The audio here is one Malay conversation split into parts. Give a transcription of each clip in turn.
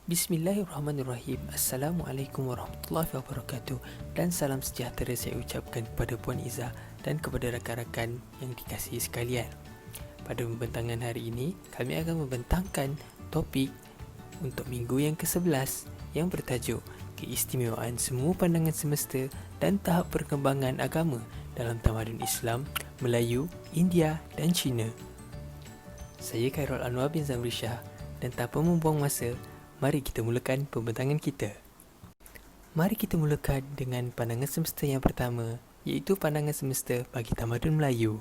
Bismillahirrahmanirrahim. Assalamualaikum warahmatullahi wabarakatuh. Dan salam sejahtera saya ucapkan kepada Puan Izzah dan kepada rakan-rakan yang dikasihi sekalian. Pada pembentangan hari ini, kami akan membentangkan topik untuk minggu yang ke-11 yang bertajuk Keistimewaan Semua Pandangan Semesta dan Tahap Perkembangan Agama dalam Tamadun Islam, Melayu, India dan Cina. Saya Khairul Anwar bin Zamri Shah dan tanpa membuang masa, mari kita mulakan pembentangan kita. Mari kita mulakan dengan pandangan semesta yang pertama, iaitu pandangan semesta bagi tamadun Melayu.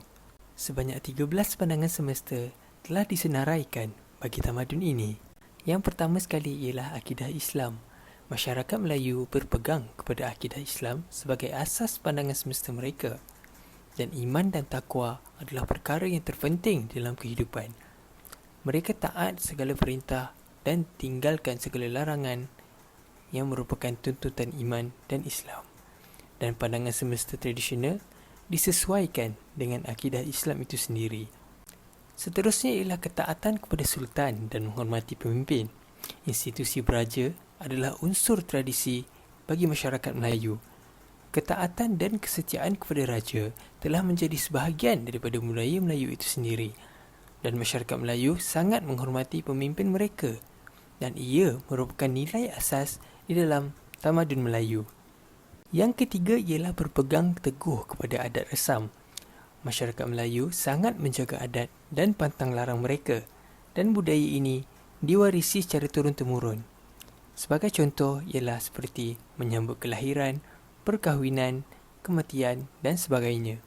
Sebanyak 13 pandangan semesta telah disenaraikan bagi tamadun ini. Yang pertama sekali ialah akidah Islam. Masyarakat Melayu berpegang kepada akidah Islam sebagai asas pandangan semesta mereka. Dan iman dan takwa adalah perkara yang terpenting dalam kehidupan. Mereka taat segala perintah dan tinggalkan segala larangan yang merupakan tuntutan iman dan Islam. Dan pandangan semesta tradisional disesuaikan dengan akidah Islam itu sendiri. Seterusnya ialah ketaatan kepada sultan dan menghormati pemimpin. Institusi beraja adalah unsur tradisi bagi masyarakat Melayu. Ketaatan dan kesetiaan kepada raja telah menjadi sebahagian daripada budaya Melayu itu sendiri. Dan masyarakat Melayu sangat menghormati pemimpin mereka. Dan ia merupakan nilai asas di dalam tamadun Melayu. Yang ketiga ialah berpegang teguh kepada adat resam. Masyarakat Melayu sangat menjaga adat dan pantang larang mereka, dan budaya ini diwarisi secara turun-temurun. Sebagai contoh ialah seperti menyambut kelahiran, perkahwinan, kematian dan sebagainya.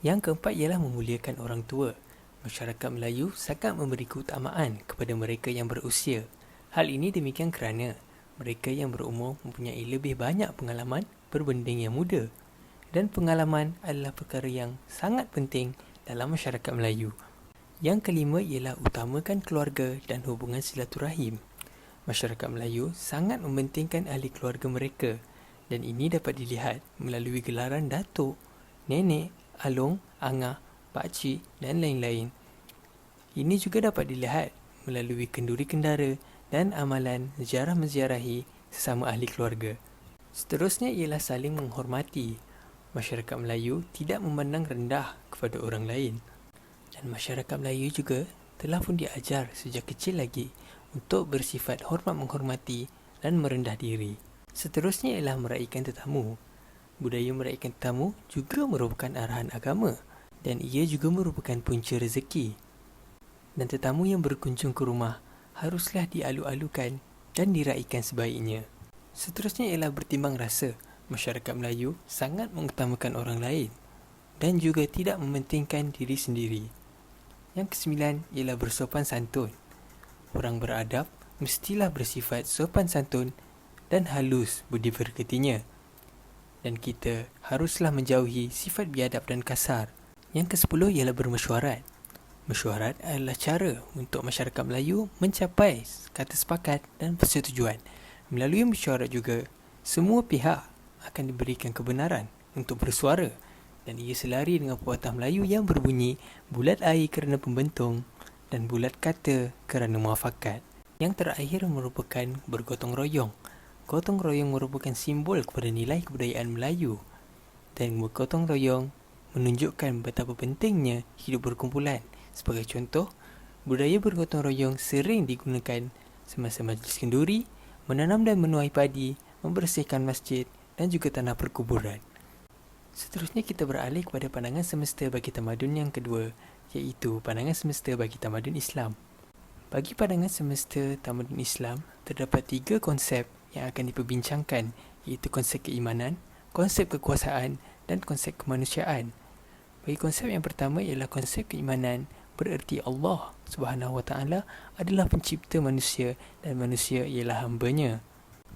Yang keempat ialah memuliakan orang tua. Masyarakat Melayu sangat memberi keutamaan kepada mereka yang berusia. Hal ini demikian kerana mereka yang berumur mempunyai lebih banyak pengalaman berbanding yang muda. Dan pengalaman adalah perkara yang sangat penting dalam masyarakat Melayu. Yang kelima ialah utamakan keluarga dan hubungan silaturahim. Masyarakat Melayu sangat mementingkan ahli keluarga mereka. Dan ini dapat dilihat melalui gelaran datuk, nenek, along, angah, pakcik dan lain-lain. Ini juga dapat dilihat melalui kenduri kendara dan amalan ziarah menziarahi sesama ahli keluarga. Seterusnya ialah saling menghormati. Masyarakat Melayu tidak memandang rendah kepada orang lain. Dan masyarakat Melayu juga telah pun diajar sejak kecil lagi untuk bersifat hormat menghormati dan merendah diri. Seterusnya ialah meraihkan tetamu. Budaya meraihkan tetamu juga merupakan arahan agama dan ia juga merupakan punca rezeki. Dan tetamu yang berkunjung ke rumah haruslah dialu-alukan dan diraihkan sebaiknya. Seterusnya ialah bertimbang rasa. Masyarakat Melayu sangat mengutamakan orang lain dan juga tidak mementingkan diri sendiri. Yang kesembilan ialah bersopan santun. Orang beradab mestilah bersifat sopan santun dan halus budi pekertinya. Dan kita haruslah menjauhi sifat biadab dan kasar. Yang ke-10 ialah bermesyuarat. Mesyuarat adalah cara untuk masyarakat Melayu mencapai kata sepakat dan persetujuan. Melalui mesyuarat juga, semua pihak akan diberikan kebenaran untuk bersuara dan ia selari dengan pepatah Melayu yang berbunyi bulat air kerana pembentung dan bulat kata kerana muafakat. Yang terakhir merupakan bergotong royong. Gotong royong merupakan simbol kepada nilai kebudayaan Melayu dan bergotong royong menunjukkan betapa pentingnya hidup berkumpulan. Sebagai contoh, budaya bergotong royong sering digunakan semasa majlis kenduri, menanam dan menuai padi, membersihkan masjid dan juga tanah perkuburan. Seterusnya kita beralih kepada pandangan semesta bagi tamadun yang kedua, iaitu pandangan semesta bagi tamadun Islam. Bagi pandangan semesta tamadun Islam, terdapat 3 konsep yang akan diperbincangkan, iaitu konsep keimanan, konsep kekuasaan dan konsep kemanusiaan. Bagi konsep yang pertama ialah konsep keimanan, bererti Allah Subhanahu Wa Taala adalah pencipta manusia dan manusia ialah hamba-Nya.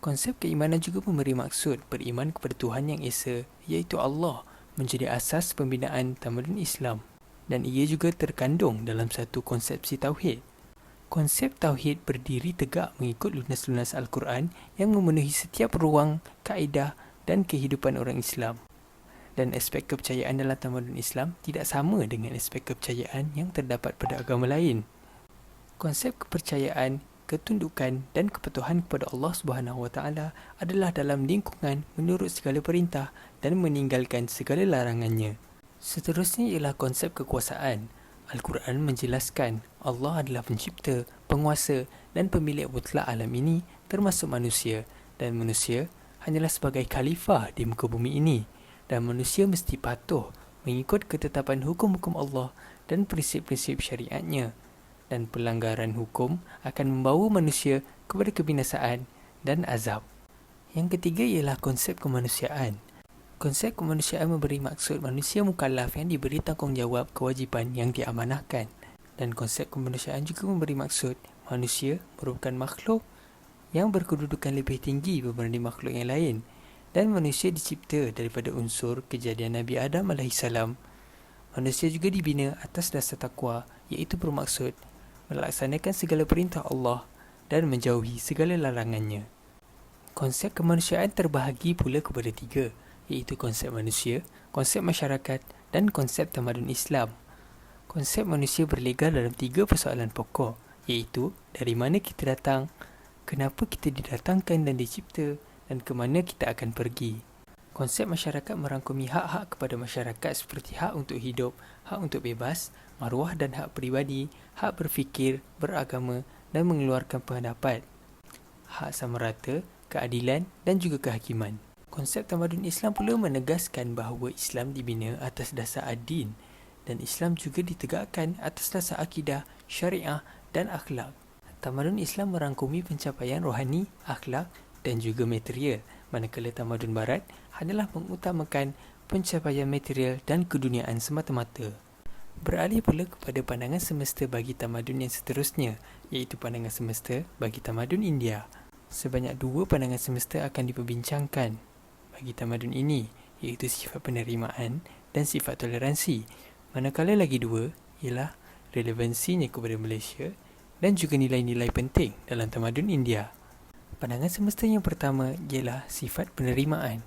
Konsep keimanan juga memberi maksud beriman kepada Tuhan yang Esa, iaitu Allah, menjadi asas pembinaan tamadun Islam. Dan ia juga terkandung dalam satu konsepsi tauhid. Konsep tauhid berdiri tegak mengikut lunas-lunas Al-Quran yang memenuhi setiap ruang, kaedah dan kehidupan orang Islam. Dan aspek kepercayaan dalam tamadun Islam tidak sama dengan aspek kepercayaan yang terdapat pada agama lain. Konsep kepercayaan ketundukan dan kepatuhan kepada Allah Subhanahu Wa Taala adalah dalam lingkungan menurut segala perintah dan meninggalkan segala larangannya. Seterusnya ialah konsep kekuasaan. Al-Quran menjelaskan Allah adalah pencipta, penguasa dan pemilik mutlak alam ini termasuk manusia, dan manusia hanyalah sebagai khalifah di muka bumi ini, dan manusia mesti patuh mengikut ketetapan hukum-hukum Allah dan prinsip-prinsip syariatnya, dan pelanggaran hukum akan membawa manusia kepada kebinasaan dan azab. Yang ketiga ialah konsep kemanusiaan. Konsep kemanusiaan memberi maksud manusia mukallaf yang diberi tanggungjawab kewajipan yang diamanahkan. Dan konsep kemanusiaan juga memberi maksud manusia merupakan makhluk yang berkedudukan lebih tinggi berbanding makhluk yang lain. Dan manusia dicipta daripada unsur kejadian Nabi Adam AS. Manusia juga dibina atas dasar takwa, iaitu bermaksud melaksanakan segala perintah Allah dan menjauhi segala larangannya. Konsep kemanusiaan terbahagi pula kepada 3, iaitu konsep manusia, konsep masyarakat dan konsep tamadun Islam. Konsep manusia berlegar dalam 3 persoalan pokok, iaitu dari mana kita datang, kenapa kita didatangkan dan dicipta, dan ke mana kita akan pergi. Konsep masyarakat merangkumi hak-hak kepada masyarakat seperti hak untuk hidup, hak untuk bebas, maruah dan hak peribadi, hak berfikir, beragama dan mengeluarkan pendapat, hak sama rata, keadilan dan juga kehakiman. Konsep tamadun Islam pula menegaskan bahawa Islam dibina atas dasar ad-din dan Islam juga ditegakkan atas dasar akidah, syariah dan akhlak. Tamadun Islam merangkumi pencapaian rohani, akhlak dan juga material, manakala tamadun barat hanyalah mengutamakan pencapaian material dan keduniaan semata-mata. Beralih pula kepada pandangan semesta bagi tamadun yang seterusnya, iaitu pandangan semesta bagi tamadun India. Sebanyak 2 pandangan semesta akan diperbincangkan bagi tamadun ini, iaitu sifat penerimaan dan sifat toleransi. Manakala lagi 2 ialah relevansinya kepada Malaysia dan juga nilai-nilai penting dalam tamadun India. Pandangan semesta yang pertama ialah sifat penerimaan.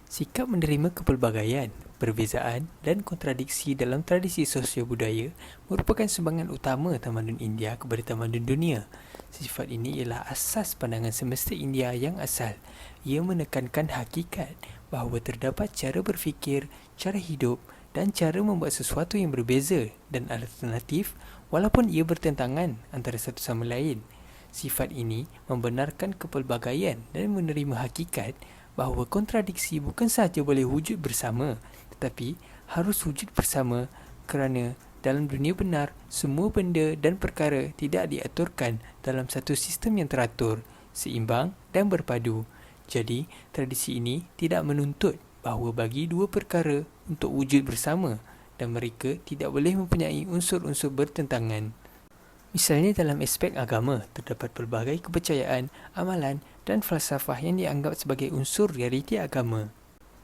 Sikap menerima kepelbagaian, perbezaan dan kontradiksi dalam tradisi sosial budaya merupakan sumbangan utama tamadun India kepada tamadun dunia. Sifat ini ialah asas pandangan semesta India yang asal. Ia menekankan hakikat bahawa terdapat cara berfikir, cara hidup dan cara membuat sesuatu yang berbeza dan alternatif walaupun ia bertentangan antara satu sama lain. Sifat ini membenarkan kepelbagaian dan menerima hakikat bahawa kontradiksi bukan sahaja boleh wujud bersama, tetapi harus wujud bersama kerana dalam dunia benar, semua benda dan perkara tidak diaturkan dalam satu sistem yang teratur, seimbang dan berpadu. Jadi, tradisi ini tidak menuntut bahawa bagi 2 perkara untuk wujud bersama dan mereka tidak boleh mempunyai unsur-unsur bertentangan. Misalnya dalam aspek agama, terdapat pelbagai kepercayaan, amalan dan falsafah yang dianggap sebagai unsur realiti agama.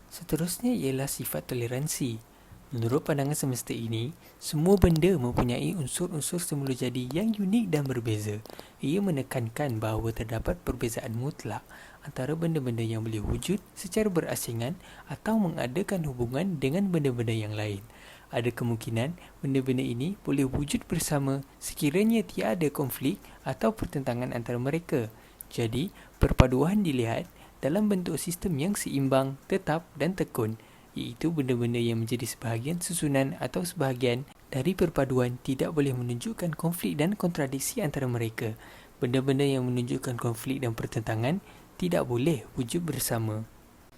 Seterusnya ialah sifat toleransi. Menurut pandangan semesta ini, semua benda mempunyai unsur-unsur semula jadi yang unik dan berbeza. Ia menekankan bahawa terdapat perbezaan mutlak antara benda-benda yang boleh wujud secara berasingan atau mengadakan hubungan dengan benda-benda yang lain. Ada kemungkinan benda-benda ini boleh wujud bersama sekiranya tiada konflik atau pertentangan antara mereka. Jadi, perpaduan dilihat dalam bentuk sistem yang seimbang, tetap dan tekun, iaitu benda-benda yang menjadi sebahagian susunan atau sebahagian dari perpaduan tidak boleh menunjukkan konflik dan kontradiksi antara mereka. Benda-benda yang menunjukkan konflik dan pertentangan tidak boleh wujud bersama.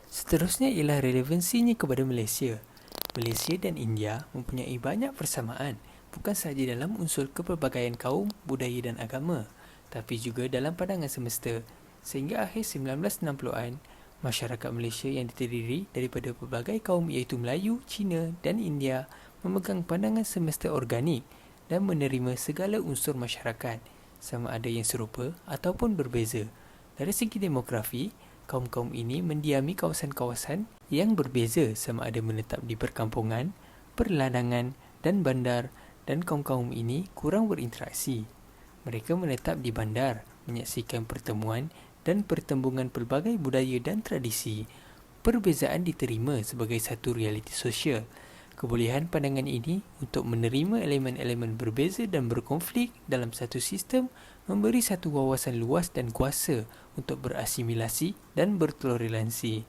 Seterusnya ialah relevansinya kepada Malaysia. Malaysia dan India mempunyai banyak persamaan, bukan sahaja dalam unsur kepelbagaian kaum, budaya dan agama, tapi juga dalam pandangan semesta. Sehingga akhir 1960-an, masyarakat Malaysia yang terdiri daripada pelbagai kaum iaitu Melayu, Cina dan India memegang pandangan semesta organik dan menerima segala unsur masyarakat, sama ada yang serupa ataupun berbeza. Dari segi demografi, kaum-kaum ini mendiami kawasan-kawasan yang berbeza sama ada menetap di perkampungan, perladangan dan bandar, dan kaum-kaum ini kurang berinteraksi. Mereka menetap di bandar, menyaksikan pertemuan dan pertembungan pelbagai budaya dan tradisi. Perbezaan diterima sebagai satu realiti sosial. Kebolehan pandangan ini untuk menerima elemen-elemen berbeza dan berkonflik dalam satu sistem memberi satu wawasan luas dan kuasa untuk berasimilasi dan bertoleransi.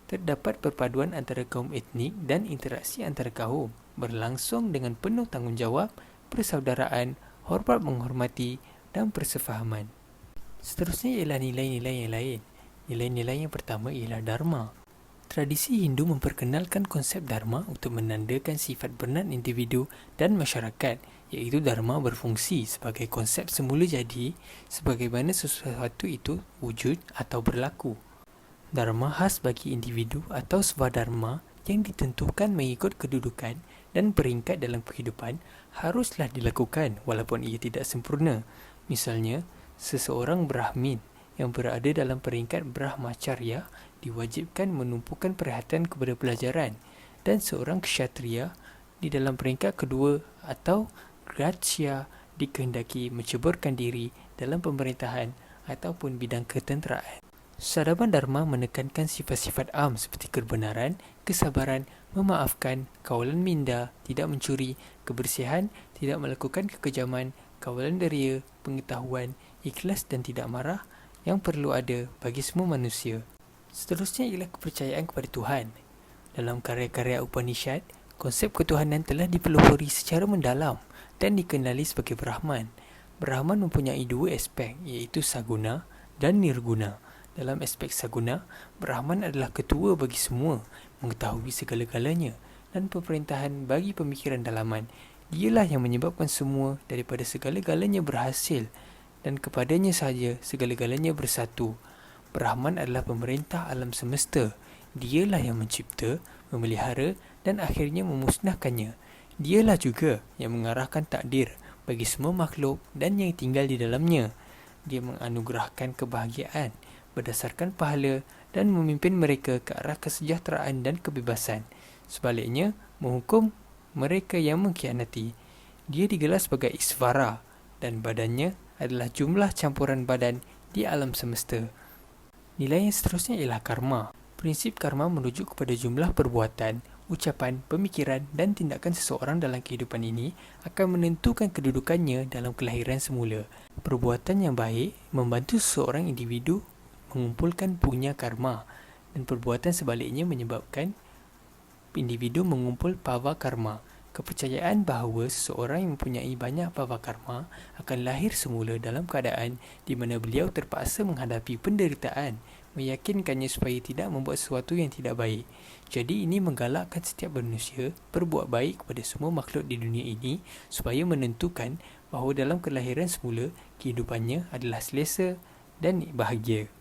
Terdapat perpaduan antara kaum etnik dan interaksi antara kaum berlangsung dengan penuh tanggungjawab, persaudaraan, hormat menghormati dan persefahaman. Seterusnya ialah nilai-nilai yang lain. Nilai-nilai yang pertama ialah Dharma. Tradisi Hindu memperkenalkan konsep Dharma untuk menandakan sifat benar individu dan masyarakat, iaitu Dharma berfungsi sebagai konsep semula jadi sebagaimana sesuatu itu wujud atau berlaku. Dharma khas bagi individu atau swadharma yang ditentukan mengikut kedudukan dan peringkat dalam kehidupan haruslah dilakukan walaupun ia tidak sempurna. Misalnya, seseorang Brahmin yang berada dalam peringkat Brahmacharya diwajibkan menumpukan perhatian kepada pelajaran, dan seorang kshatriya di dalam peringkat kedua atau Gratsya dikehendaki menceburkan diri dalam pemerintahan ataupun bidang ketenteraan. Sadaban Dharma menekankan sifat-sifat am seperti kebenaran, kesabaran, memaafkan, kawalan minda, tidak mencuri, kebersihan, tidak melakukan kekejaman, kawalan deria, pengetahuan, ikhlas dan tidak marah yang perlu ada bagi semua manusia. Seterusnya ialah kepercayaan kepada Tuhan. Dalam karya-karya Upanishad, konsep ketuhanan telah dipelopori secara mendalam dan dikenali sebagai Brahman. Brahman mempunyai dua aspek, iaitu Saguna dan Nirguna. Dalam aspek Saguna, Brahman adalah ketua bagi semua, mengetahui segala-galanya, dan pemerintahan bagi pemikiran dalaman. Dialah yang menyebabkan semua daripada segala-galanya berhasil, dan kepadanya sahaja segala-galanya bersatu. Brahman adalah pemerintah alam semesta. Dialah yang mencipta, memelihara dan akhirnya memusnahkannya. Dialah juga yang mengarahkan takdir bagi semua makhluk dan yang tinggal di dalamnya. Dia menganugerahkan kebahagiaan berdasarkan pahala dan memimpin mereka ke arah kesejahteraan dan kebebasan. Sebaliknya, menghukum mereka yang mengkhianati. Dia digelar sebagai Isvara dan badannya adalah jumlah campuran badan di alam semesta. Nilai yang seterusnya ialah karma. Prinsip karma merujuk kepada jumlah perbuatan, ucapan, pemikiran dan tindakan seseorang dalam kehidupan ini akan menentukan kedudukannya dalam kelahiran semula. Perbuatan yang baik membantu seseorang individu mengumpulkan punya karma, dan perbuatan sebaliknya menyebabkan individu mengumpul pava karma. Kepercayaan bahawa seseorang yang mempunyai banyak pava karma akan lahir semula dalam keadaan di mana beliau terpaksa menghadapi penderitaan, meyakinkannya supaya tidak membuat sesuatu yang tidak baik. Jadi ini menggalakkan setiap manusia berbuat baik kepada semua makhluk di dunia ini supaya menentukan bahawa dalam kelahiran semula kehidupannya adalah selesa dan bahagia.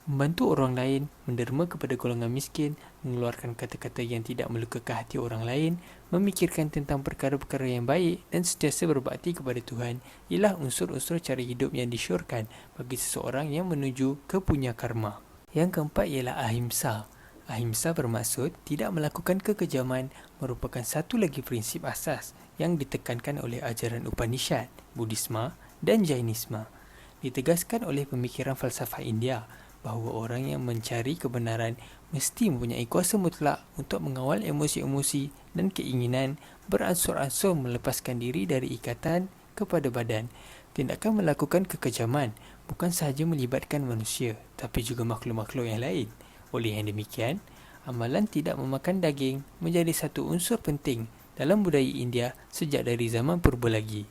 Membantu orang lain, menderma kepada golongan miskin, mengeluarkan kata-kata yang tidak melukakan hati orang lain, memikirkan tentang perkara-perkara yang baik dan sentiasa berbakti kepada Tuhan ialah unsur-unsur cara hidup yang disyorkan bagi seseorang yang menuju ke punya karma. Yang keempat ialah ahimsa. Ahimsa bermaksud tidak melakukan kekejaman, merupakan satu lagi prinsip asas yang ditekankan oleh ajaran Upanishad, Buddhisma dan Jainisma. Ditegaskan oleh pemikiran falsafah India bahawa orang yang mencari kebenaran mesti mempunyai kuasa mutlak untuk mengawal emosi-emosi dan keinginan beransur-ansur melepaskan diri dari ikatan kepada badan. Tindakan melakukan kekejaman bukan sahaja melibatkan manusia, tapi juga makhluk-makhluk yang lain. Oleh yang demikian, amalan tidak memakan daging menjadi satu unsur penting dalam budaya India sejak dari zaman purba lagi.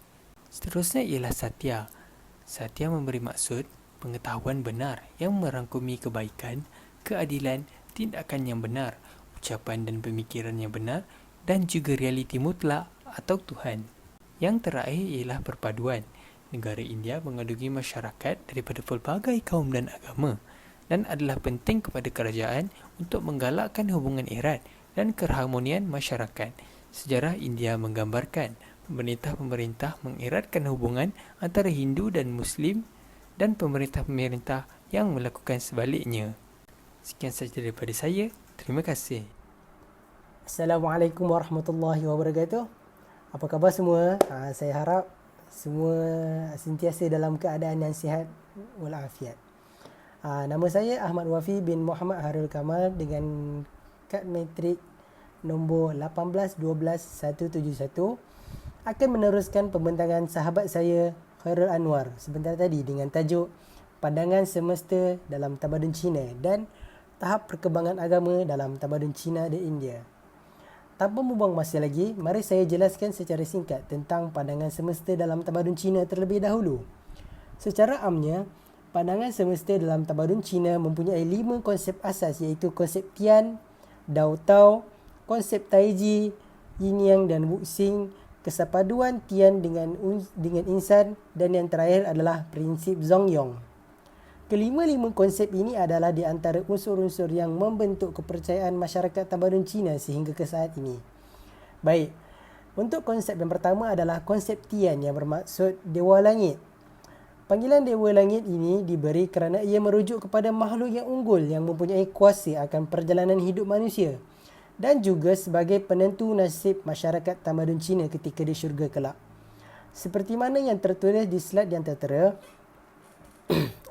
Seterusnya ialah Satya. Satya memberi maksud pengetahuan benar yang merangkumi kebaikan, keadilan, tindakan yang benar, ucapan dan pemikiran yang benar dan juga realiti mutlak atau Tuhan. Yang terakhir ialah perpaduan. Negara India mengandungi masyarakat daripada pelbagai kaum dan agama dan adalah penting kepada kerajaan untuk menggalakkan hubungan erat dan keharmonian masyarakat. Sejarah India menggambarkan pemerintah-pemerintah mengeratkan hubungan antara Hindu dan Muslim dan pemerintah-pemerintah yang melakukan sebaliknya. Sekian sahaja daripada saya. Terima kasih. Assalamualaikum warahmatullahi wabarakatuh. Apa khabar semua? Saya harap semua sentiasa dalam keadaan yang sihat walafiat. Nama saya Ahmad Wafi bin Muhammad Harul Kamal dengan kad matrik nombor 1812171 akan meneruskan pembentangan sahabat saya Khairul Anwar sebentar tadi dengan tajuk Pandangan Semesta dalam Tamadun Cina dan Tahap Perkembangan Agama dalam Tamadun Cina dan India. Tanpa membuang masa lagi, mari saya jelaskan secara singkat tentang pandangan semesta dalam tamadun Cina terlebih dahulu. Secara amnya, pandangan semesta dalam tamadun Cina mempunyai 5 konsep asas iaitu konsep Tian, Dao Tao, konsep Taiji, Yin Yang dan Wuxing, kesepaduan Tian dengan insan dan yang terakhir adalah prinsip Zongyong. Kelima-lima konsep ini adalah di antara unsur-unsur yang membentuk kepercayaan masyarakat tamadun Cina sehingga ke saat ini. Baik, untuk konsep yang pertama adalah konsep Tian yang bermaksud Dewa Langit. Panggilan Dewa Langit ini diberi kerana ia merujuk kepada makhluk yang unggul yang mempunyai kuasa akan perjalanan hidup manusia dan juga sebagai penentu nasib masyarakat tamadun Cina ketika di syurga kelak. Seperti mana yang tertulis di slide yang tertera,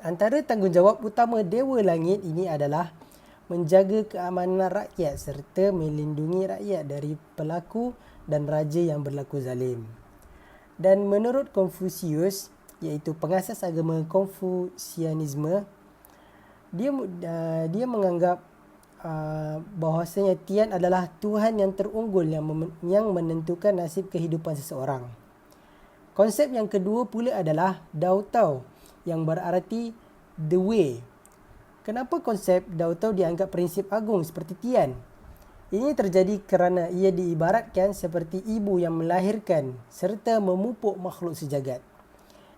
antara tanggungjawab utama Dewa Langit ini adalah menjaga keamanan rakyat serta melindungi rakyat dari pelaku dan raja yang berlaku zalim. Dan menurut Konfusius, iaitu pengasas agama Konfusianisme, dia menganggap bahawasanya Tian adalah Tuhan yang terunggul yang menentukan nasib kehidupan seseorang. Konsep yang kedua pula adalah Dao Tao yang berarti the way. Kenapa konsep Dao Tao dianggap prinsip agung seperti Tian? Ini terjadi kerana ia diibaratkan seperti ibu yang melahirkan serta memupuk makhluk sejagat.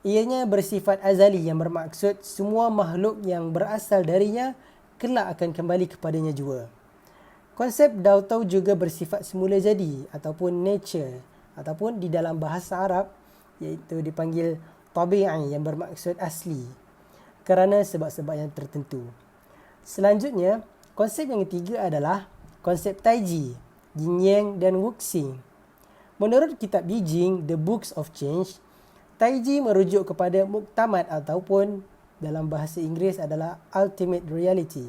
Ianya bersifat azali yang bermaksud semua makhluk yang berasal darinya kelak akan kembali kepadanya jua. Konsep Dao Tao juga bersifat semula jadi ataupun nature ataupun di dalam bahasa Arab iaitu dipanggil tabi'i yang bermaksud asli kerana sebab-sebab yang tertentu. Selanjutnya, konsep yang ketiga adalah konsep Taiji, Yin Yang dan Wuxing. Menurut kitab Yijing, The Books of Change, Taiji merujuk kepada muktamad ataupun dalam bahasa Inggeris adalah ultimate reality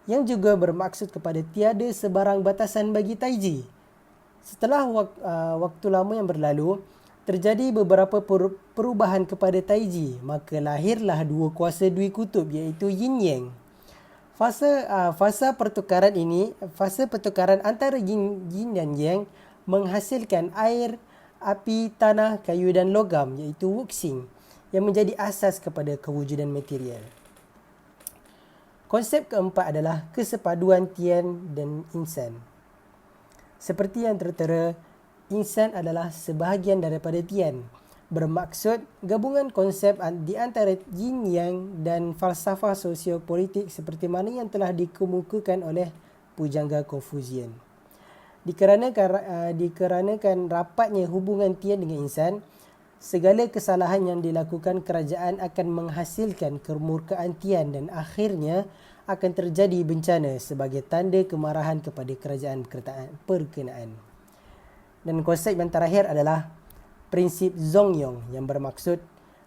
yang juga bermaksud kepada tiada sebarang batasan bagi Taiji. Setelah waktu lama yang berlalu, terjadi beberapa perubahan kepada Taiji, maka lahirlah dua kuasa dui kutub iaitu Yin Yang. Fasa pertukaran antara Yin dan Yang menghasilkan air, api, tanah, kayu dan logam iaitu Wuxing yang menjadi asas kepada kewujudan material. Konsep keempat adalah kesepaduan Tian dan insan. Seperti yang tertera, insan adalah sebahagian daripada Tian, bermaksud gabungan konsep di antara Yin Yang dan falsafah sosiopolitik seperti mana yang telah dikemukakan oleh pujangga Confucian. Dikarenakan rapatnya hubungan Tian dengan insan, segala kesalahan yang dilakukan kerajaan akan menghasilkan kemurkaan Tian dan akhirnya akan terjadi bencana sebagai tanda kemarahan kepada kerajaan perkenaan. Dan konsep yang terakhir adalah prinsip Zongyong yang bermaksud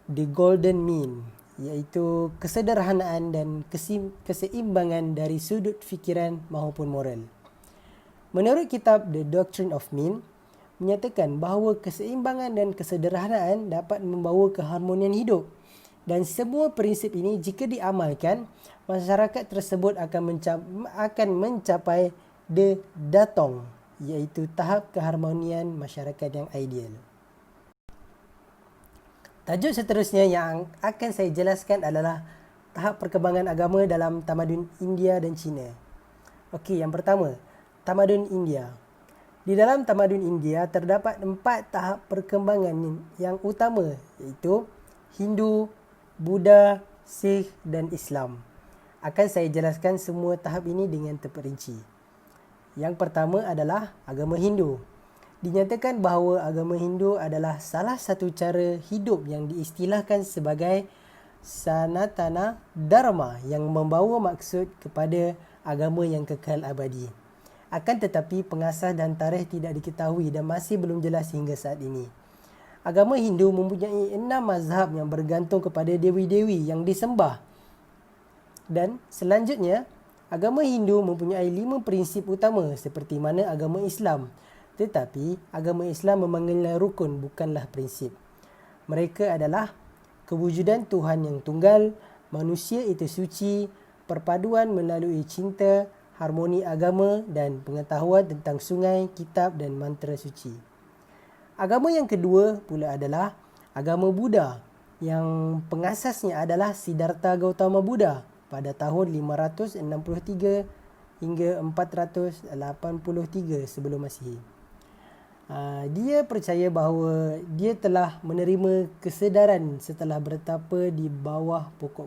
the golden mean, iaitu kesederhanaan dan keseimbangan dari sudut fikiran maupun moral. Menurut kitab The Doctrine of Mean, menyatakan bahawa keseimbangan dan kesederhanaan dapat membawa keharmonian hidup dan semua prinsip ini jika diamalkan, masyarakat tersebut akan mencapai the Datong, iaitu tahap keharmonian masyarakat yang ideal. Tajuk seterusnya yang akan saya jelaskan adalah tahap perkembangan agama dalam tamadun India dan China. Okey, yang pertama, tamadun India. Di dalam tamadun India terdapat 4 tahap perkembangan yang utama iaitu Hindu, Buddha, Sikh dan Islam. Akan saya jelaskan semua tahap ini dengan terperinci. Yang pertama adalah agama Hindu. Dinyatakan bahawa agama Hindu adalah salah satu cara hidup yang diistilahkan sebagai Sanatana Dharma yang membawa maksud kepada agama yang kekal abadi. Akan tetapi pengasas dan tarikh tidak diketahui dan masih belum jelas hingga saat ini. Agama Hindu mempunyai 6 mazhab yang bergantung kepada dewi-dewi yang disembah. Dan selanjutnya, Agama Hindu mempunyai 5 prinsip utama seperti mana agama Islam. Tetapi agama Islam memanggilnya rukun, bukanlah prinsip. Mereka adalah kewujudan Tuhan yang tunggal, manusia itu suci, perpaduan melalui cinta, harmoni agama dan pengetahuan tentang sungai, kitab dan mantra suci. Agama yang kedua pula adalah agama Buddha yang pengasasnya adalah Siddhartha Gautama Buddha pada tahun 563 hingga 483 sebelum Masihi. Dia percaya bahawa dia telah menerima kesedaran setelah bertapa di bawah pokok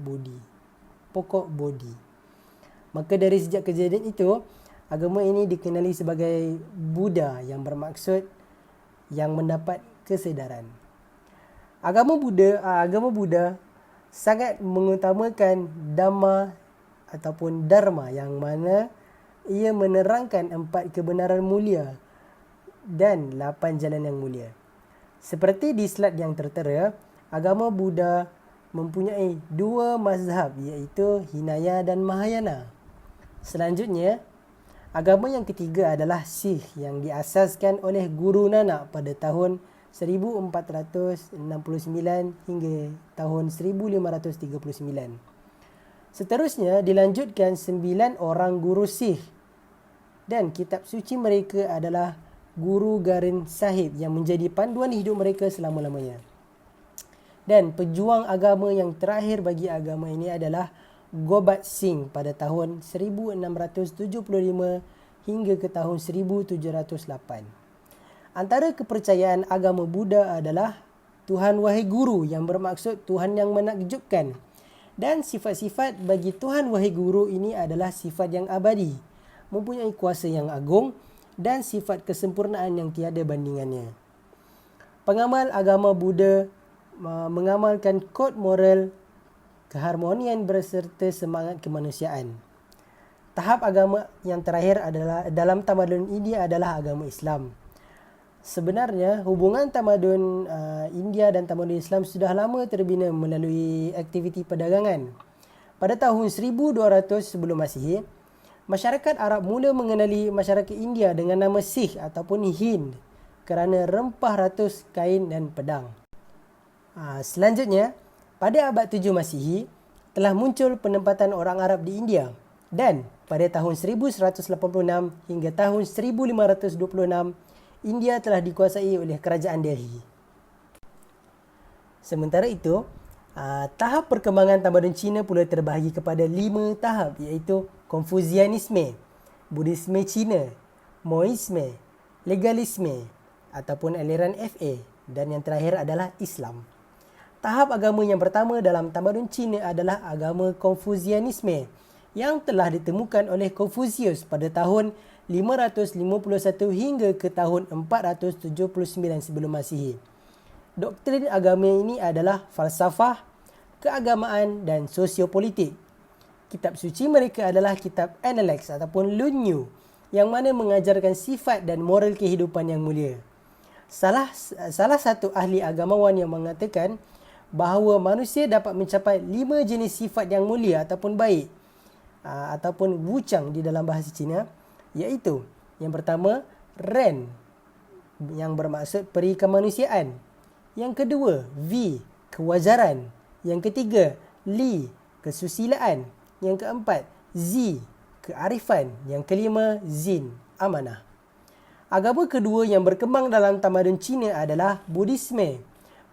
Bodhi. Maka dari sejak kejadian itu, agama ini dikenali sebagai Buddha yang bermaksud yang mendapat kesedaran. Agama Buddha sangat mengutamakan Dhamma ataupun Dharma yang mana ia menerangkan 4 kebenaran mulia dan 8 jalan yang mulia. Seperti di slide yang tertera, agama Buddha mempunyai 2 mazhab iaitu Hinaya dan Mahayana. Selanjutnya, agama yang ketiga adalah Sikh yang diasaskan oleh Guru Nanak pada tahun 1469 hingga tahun 1539. Seterusnya dilanjutkan 9 orang guru Sikh dan kitab suci mereka adalah Guru Granth Sahib yang menjadi panduan hidup mereka selama-lamanya. Dan pejuang agama yang terakhir bagi agama ini adalah Gobat Singh pada tahun 1675 hingga ke tahun 1708. Antara kepercayaan agama Buddha adalah Tuhan Wahai Guru yang bermaksud Tuhan yang menakjubkan. Dan sifat-sifat bagi Tuhan Wahai Guru ini adalah sifat yang abadi, mempunyai kuasa yang agung dan sifat kesempurnaan yang tiada bandingannya. Pengamal agama Buddha mengamalkan kod moral, keharmonian berserta semangat kemanusiaan. Tahap agama yang terakhir adalah dalam tamadun India adalah agama Islam. Sebenarnya hubungan tamadun India dan tamadun Islam sudah lama terbina melalui aktiviti perdagangan. Pada tahun 1200 sebelum Masihi, masyarakat Arab mula mengenali masyarakat India dengan nama Sikh ataupun Hind kerana rempah ratus kain dan pedang. Selanjutnya, pada abad 7 Masihi, telah muncul penempatan orang Arab di India dan pada tahun 1186 hingga tahun 1526, India telah dikuasai oleh kerajaan Delhi. Sementara itu, tahap perkembangan tamadun Cina pula terbahagi kepada 5 tahap iaitu Konfusianisme, Budisme Cina, Maoisme, Legalisme ataupun aliran FA dan yang terakhir adalah Islam. Tahap agama yang pertama dalam tamadun Cina adalah agama Konfusianisme yang telah ditemukan oleh Confucius pada tahun 551 hingga ke tahun 479 sebelum Masihi. Doktrin agama ini adalah falsafah, keagamaan dan sosiopolitik. Kitab suci mereka adalah kitab Analects ataupun Lunyu yang mana mengajarkan sifat dan moral kehidupan yang mulia. Salah satu ahli agamawan yang mengatakan bahawa manusia dapat mencapai 5 jenis sifat yang mulia ataupun baik ataupun wuchang di dalam bahasa Cina, iaitu yang pertama Ren yang bermaksud peri kemanusiaan, yang kedua V kewajaran, yang ketiga Li kesusilaan, yang keempat Z kearifan, yang kelima Zin amanah. Agama kedua yang berkembang dalam tamadun Cina adalah Budisme.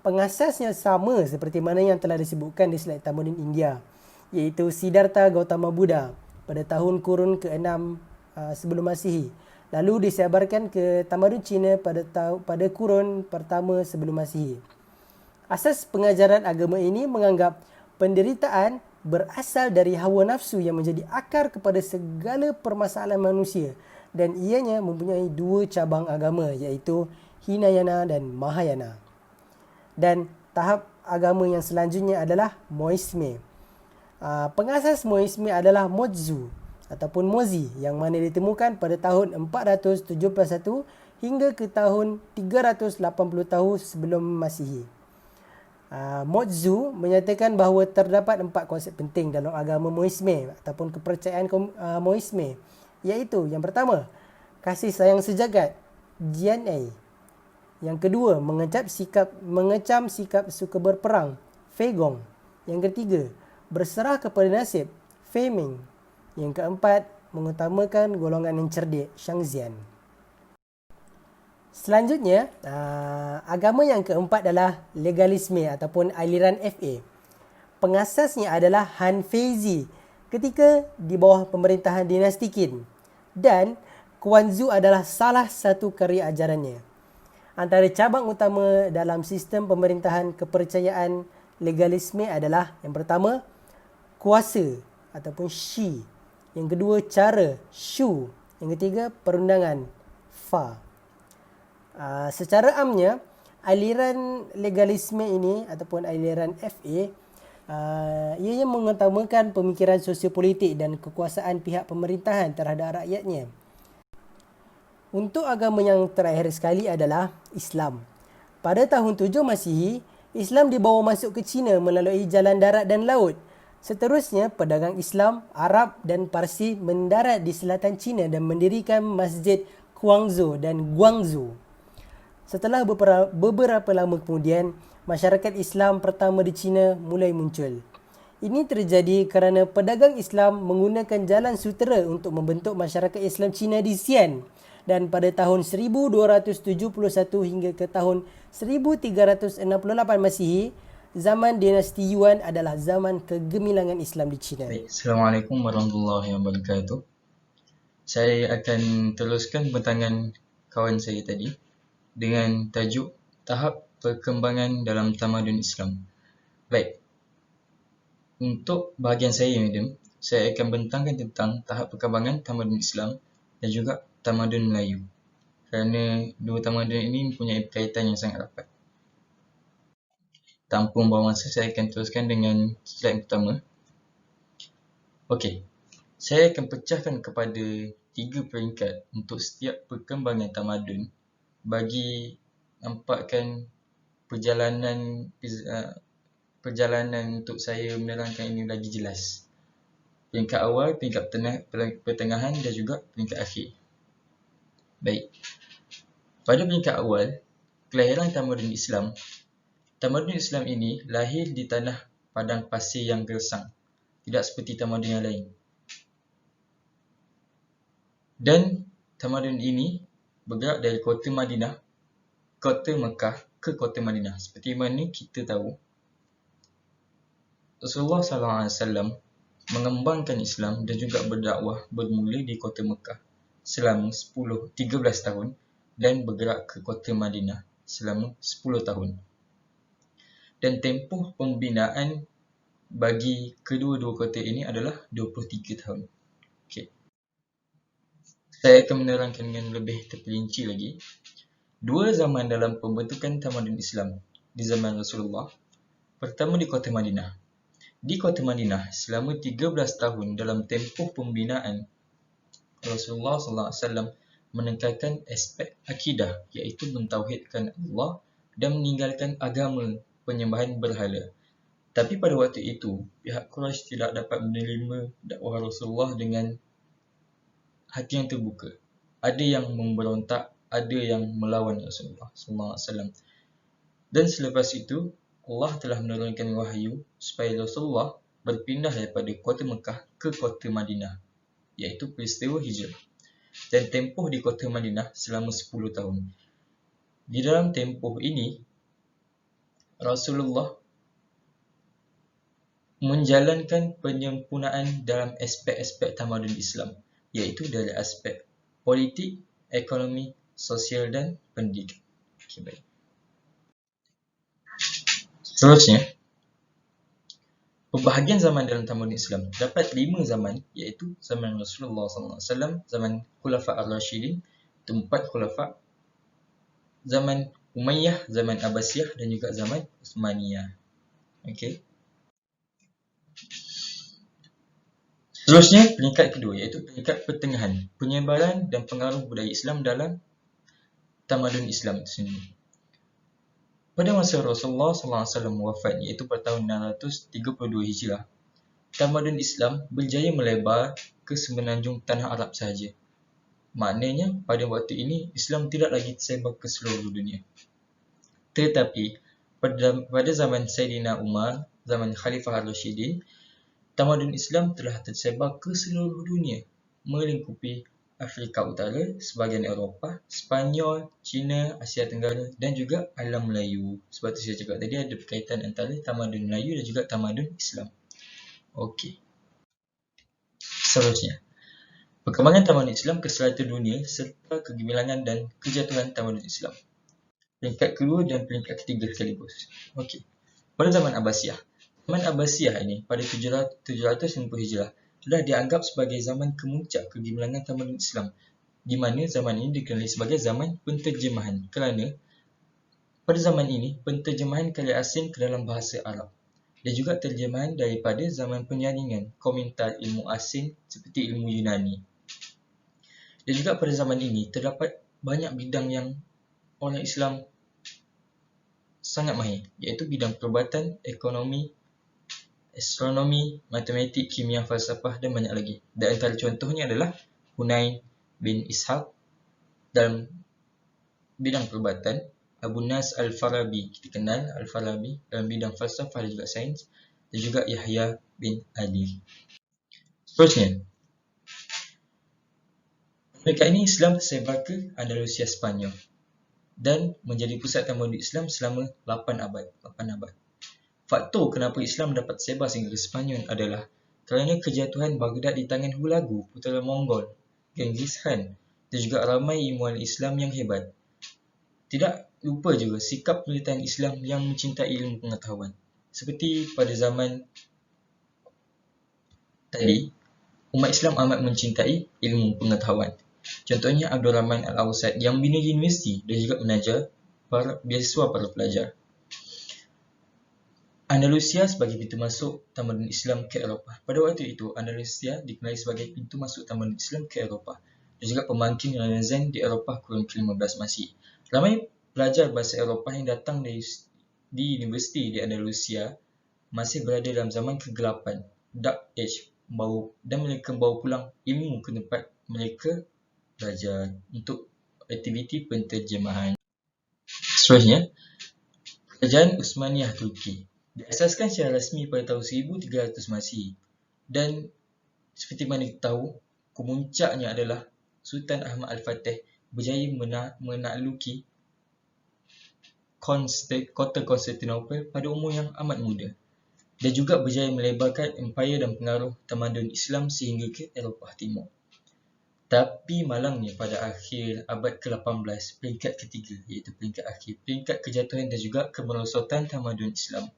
Pengasasnya sama seperti mana yang telah disebutkan di slide tamadun India, iaitu Siddhartha Gautama Buddha pada tahun kurun ke-6 sebelum Masihi. Lalu disebarkan ke tamadun Cina pada kurun pertama sebelum Masihi. Asas pengajaran agama ini menganggap penderitaan berasal dari hawa nafsu yang menjadi akar kepada segala permasalahan manusia dan ianya mempunyai 2 cabang agama iaitu Hinayana dan Mahayana. Dan tahap agama yang selanjutnya adalah Maoisme. Pengasas Maoisme adalah Mozi ataupun Mozi yang mana ditemukan pada tahun 471 hingga ke tahun 380 tahun sebelum Masihi. Mozu menyatakan bahawa terdapat 4 konsep penting dalam agama Moisme ataupun kepercayaan Moisme, iaitu yang pertama, kasih sayang sejagat, Jian-ei. Yang kedua, mengecam sikap suka berperang, Feigong. Yang ketiga, berserah kepada nasib, Feiming. Yang keempat, mengutamakan golongan yang cerdik, Shangxian. Selanjutnya, agama yang keempat adalah legalisme ataupun aliran FA. Pengasasnya adalah Han Feizi ketika di bawah pemerintahan dinasti Qin, dan Quanzhou adalah salah satu karya ajarannya. Antara cabang utama dalam sistem pemerintahan kepercayaan legalisme adalah yang pertama, kuasa ataupun Shi. Yang kedua, cara, Shu. Yang ketiga, perundangan, Fa. Secara amnya, aliran legalisme ini ataupun aliran FA, ianya mengutamakan pemikiran sosiopolitik dan kekuasaan pihak pemerintahan terhadap rakyatnya. Untuk agama yang terakhir sekali adalah Islam. Pada tahun 7 Masihi, Islam dibawa masuk ke China melalui jalan darat dan laut. Seterusnya, pedagang Islam, Arab dan Parsi mendarat di selatan China dan mendirikan Masjid Guangzhou dan Guangzhou. Setelah beberapa lama kemudian, masyarakat Islam pertama di China mulai muncul. Ini terjadi kerana pedagang Islam menggunakan jalan sutera untuk membentuk masyarakat Islam Cina di Xi'an. Dan pada tahun 1271 hingga ke tahun 1368 Masihi, zaman dinasti Yuan adalah zaman kegemilangan Islam di China. Assalamualaikum warahmatullahi wabarakatuh. Saya akan teruskan bentangan kawan saya tadi dengan tajuk tahap perkembangan dalam tamadun Islam. Baik, untuk bahagian saya, madam, saya akan bentangkan tentang tahap perkembangan tamadun Islam dan juga tamadun Melayu, kerana dua tamadun ini mempunyai kaitan yang sangat rapat. Tanpa membuang masa, saya akan teruskan dengan slide pertama. Okey, saya akan pecahkan kepada 3 peringkat untuk setiap perkembangan tamadun bagi nampakkan perjalanan untuk saya menerangkan ini lagi jelas. Peringkat awal, peringkat pertengahan dan juga peringkat akhir. Baik, pada peringkat awal, kelahiran tamadun Islam. Tamadun Islam ini lahir di tanah padang pasir yang gersang, tidak seperti tamadun yang lain. Dan tamadun ini bergerak dari kota Mekah ke kota Madinah. Seperti mana kita tahu, Rasulullah SAW mengembangkan Islam dan juga berdakwah bermula di kota Mekah selama 13 tahun dan bergerak ke kota Madinah selama 10 tahun. Dan tempoh pembinaan bagi kedua-dua kota ini adalah 23 tahun. Okay. Saya akan menerangkan dengan lebih terperinci lagi. 2 zaman dalam pembentukan tamadun Islam di zaman Rasulullah. Pertama di kota Madinah. Di kota Madinah, selama 13 tahun dalam tempoh pembinaan, Rasulullah SAW menekankan aspek akidah, iaitu mentauhidkan Allah dan meninggalkan agama penyembahan berhala. Tapi pada waktu itu, pihak Quraisy tidak dapat menerima dakwah Rasulullah dengan hati yang terbuka. Ada yang memberontak, ada yang melawan Rasulullah SAW. Dan selepas itu, Allah telah menurunkan wahyu supaya Rasulullah berpindah daripada kota Mekah ke kota Madinah, iaitu peristiwa hijrah. Dan tempoh di kota Madinah selama 10 tahun. Di dalam tempoh ini, Rasulullah menjalankan penyempurnaan dalam aspek-aspek tamadun Islam, iaitu dari aspek politik, ekonomi, sosial dan pendidikan. Okay, baik. Seterusnya, pembahagian zaman dalam tamadun Islam dapat 5 zaman, iaitu zaman Rasulullah SAW, zaman Khulafa Ar-Rashidin, 4 Khulafa, zaman Umayyah, zaman Abbasiyah dan juga zaman Uthmaniyah. Okey. Seterusnya, peringkat kedua, iaitu peringkat pertengahan, penyebaran dan pengaruh budaya Islam dalam tamadun Islam itu sendiri. Pada masa Rasulullah SAW wafat, iaitu pada tahun 632 Hijrah, tamadun Islam berjaya melebar ke semenanjung tanah Arab sahaja. Maknanya, pada waktu ini, Islam tidak lagi tersebar ke seluruh dunia. Tetapi, pada zaman Sayyidina Umar, zaman Khalifah Ar-Rashidin, tamadun Islam telah tersebar ke seluruh dunia, melingkupi Afrika Utara, sebahagian Eropah, Sepanyol, China, Asia Tenggara dan juga alam Melayu. Sebab tu saya cakap tadi ada berkaitan antara tamadun Melayu dan juga tamadun Islam. Okey. Seterusnya, perkembangan tamadun Islam ke serata dunia serta kegemilangan dan kejatuhan tamadun Islam. Peringkat kedua dan peringkat ketiga sekaligus. Okey. Pada zaman Abbasiyah. Zaman Abbasiyah ini pada 750 Hijrah telah dianggap sebagai zaman kemuncak kegemilangan tamadun Islam, di mana zaman ini dikenali sebagai zaman penterjemahan kerana pada zaman ini penterjemahan karya asing ke dalam bahasa Arab dan juga terjemahan daripada zaman penyaringan komentar ilmu asing seperti ilmu Yunani. Dan juga pada zaman ini terdapat banyak bidang yang orang Islam sangat mahir, iaitu bidang perubatan, ekonomi, astronomi, matematik, kimia, falsafah dan banyak lagi. Dan antara contohnya adalah Hunain bin Ishaq dalam bidang perubatan, Abu Nas Al-Farabi, kita kenal Al-Farabi dalam bidang falsafah dan juga sains, dan juga Yahya bin Ali. Seterusnya, mereka ini Islam tersebar ke Andalusia Sepanyol dan menjadi pusat tamadun Islam selama 8 abad. Faktor kenapa Islam dapat sebar sehingga ke Sepanyol adalah kerana kejatuhan Baghdad di tangan Hulagu, putera Mongol, Genghis Khan dan juga ramai ilmuwan Islam yang hebat. Tidak lupa juga sikap penelitian Islam yang mencintai ilmu pengetahuan. Seperti pada zaman tadi, umat Islam amat mencintai ilmu pengetahuan. Contohnya Abdul Rahman Al-Awsat yang bina universiti dan juga menajar beasiswa para pelajar. Andalusia sebagai pintu masuk tamadun Islam ke Eropah. Pada waktu itu, Andalusia dikenali sebagai pintu masuk tamadun Islam ke Eropah dan juga pembangkit Renaissance di Eropah kurun ke-15 Masihi. Ramai pelajar bahasa Eropah yang datang di universiti di Andalusia masih berada dalam zaman kegelapan, Dark Age, dan mereka membawa pulang ilmu ke tempat mereka belajar untuk aktiviti penterjemahan. Seterusnya, Kerajaan Uthmaniyah Turki diasaskan secara rasmi pada tahun 1300 Masihi dan seperti mana kita tahu, kemuncaknya adalah Sultan Ahmad Al-Fatih berjaya menakluki kota Konstantinopel pada umur yang amat muda dan juga berjaya melebarkan empayar dan pengaruh tamadun Islam sehingga ke Eropah Timur. Tapi malangnya pada akhir abad ke-18, peringkat ketiga iaitu peringkat akhir, peringkat kejatuhan dan juga kemerosotan tamadun Islam.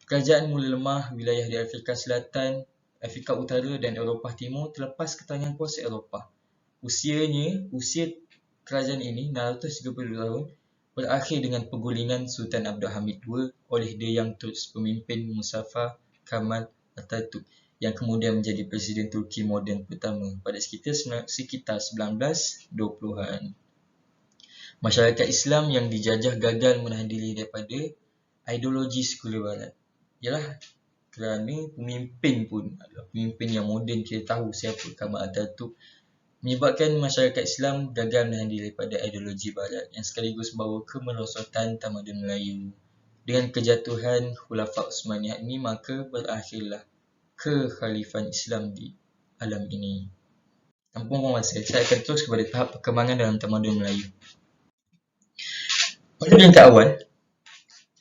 Kerajaan mula lemah, wilayah di Afrika Selatan, Afrika Utara dan Eropah Timur terlepas ke tangan kuasa Eropah. Usia kerajaan ini 630 tahun berakhir dengan penggulingan Sultan Abdul Hamid II oleh The Young Turks pemimpin Mustafa Kemal Atatürk yang kemudian menjadi Presiden Turki moden pertama pada sekitar 1920-an. Masyarakat Islam yang dijajah gagal menahan diri daripada ideologi sekular barat. Ialah kerana pemimpin pun adalah pemimpin yang moden, kita tahu siapa Kemal Atatürk, menyebabkan masyarakat Islam gagal menahan diri daripada ideologi barat yang sekaligus membawa kemerosotan tamadun Melayu. Dengan kejatuhan Khulafah Uthmaniyah ini, maka berakhirlah kekhalifahan Islam di alam ini. Tanpa membuang masa, saya akan terus kepada tahap perkembangan dalam tamadun Melayu. Pada peringkat awal,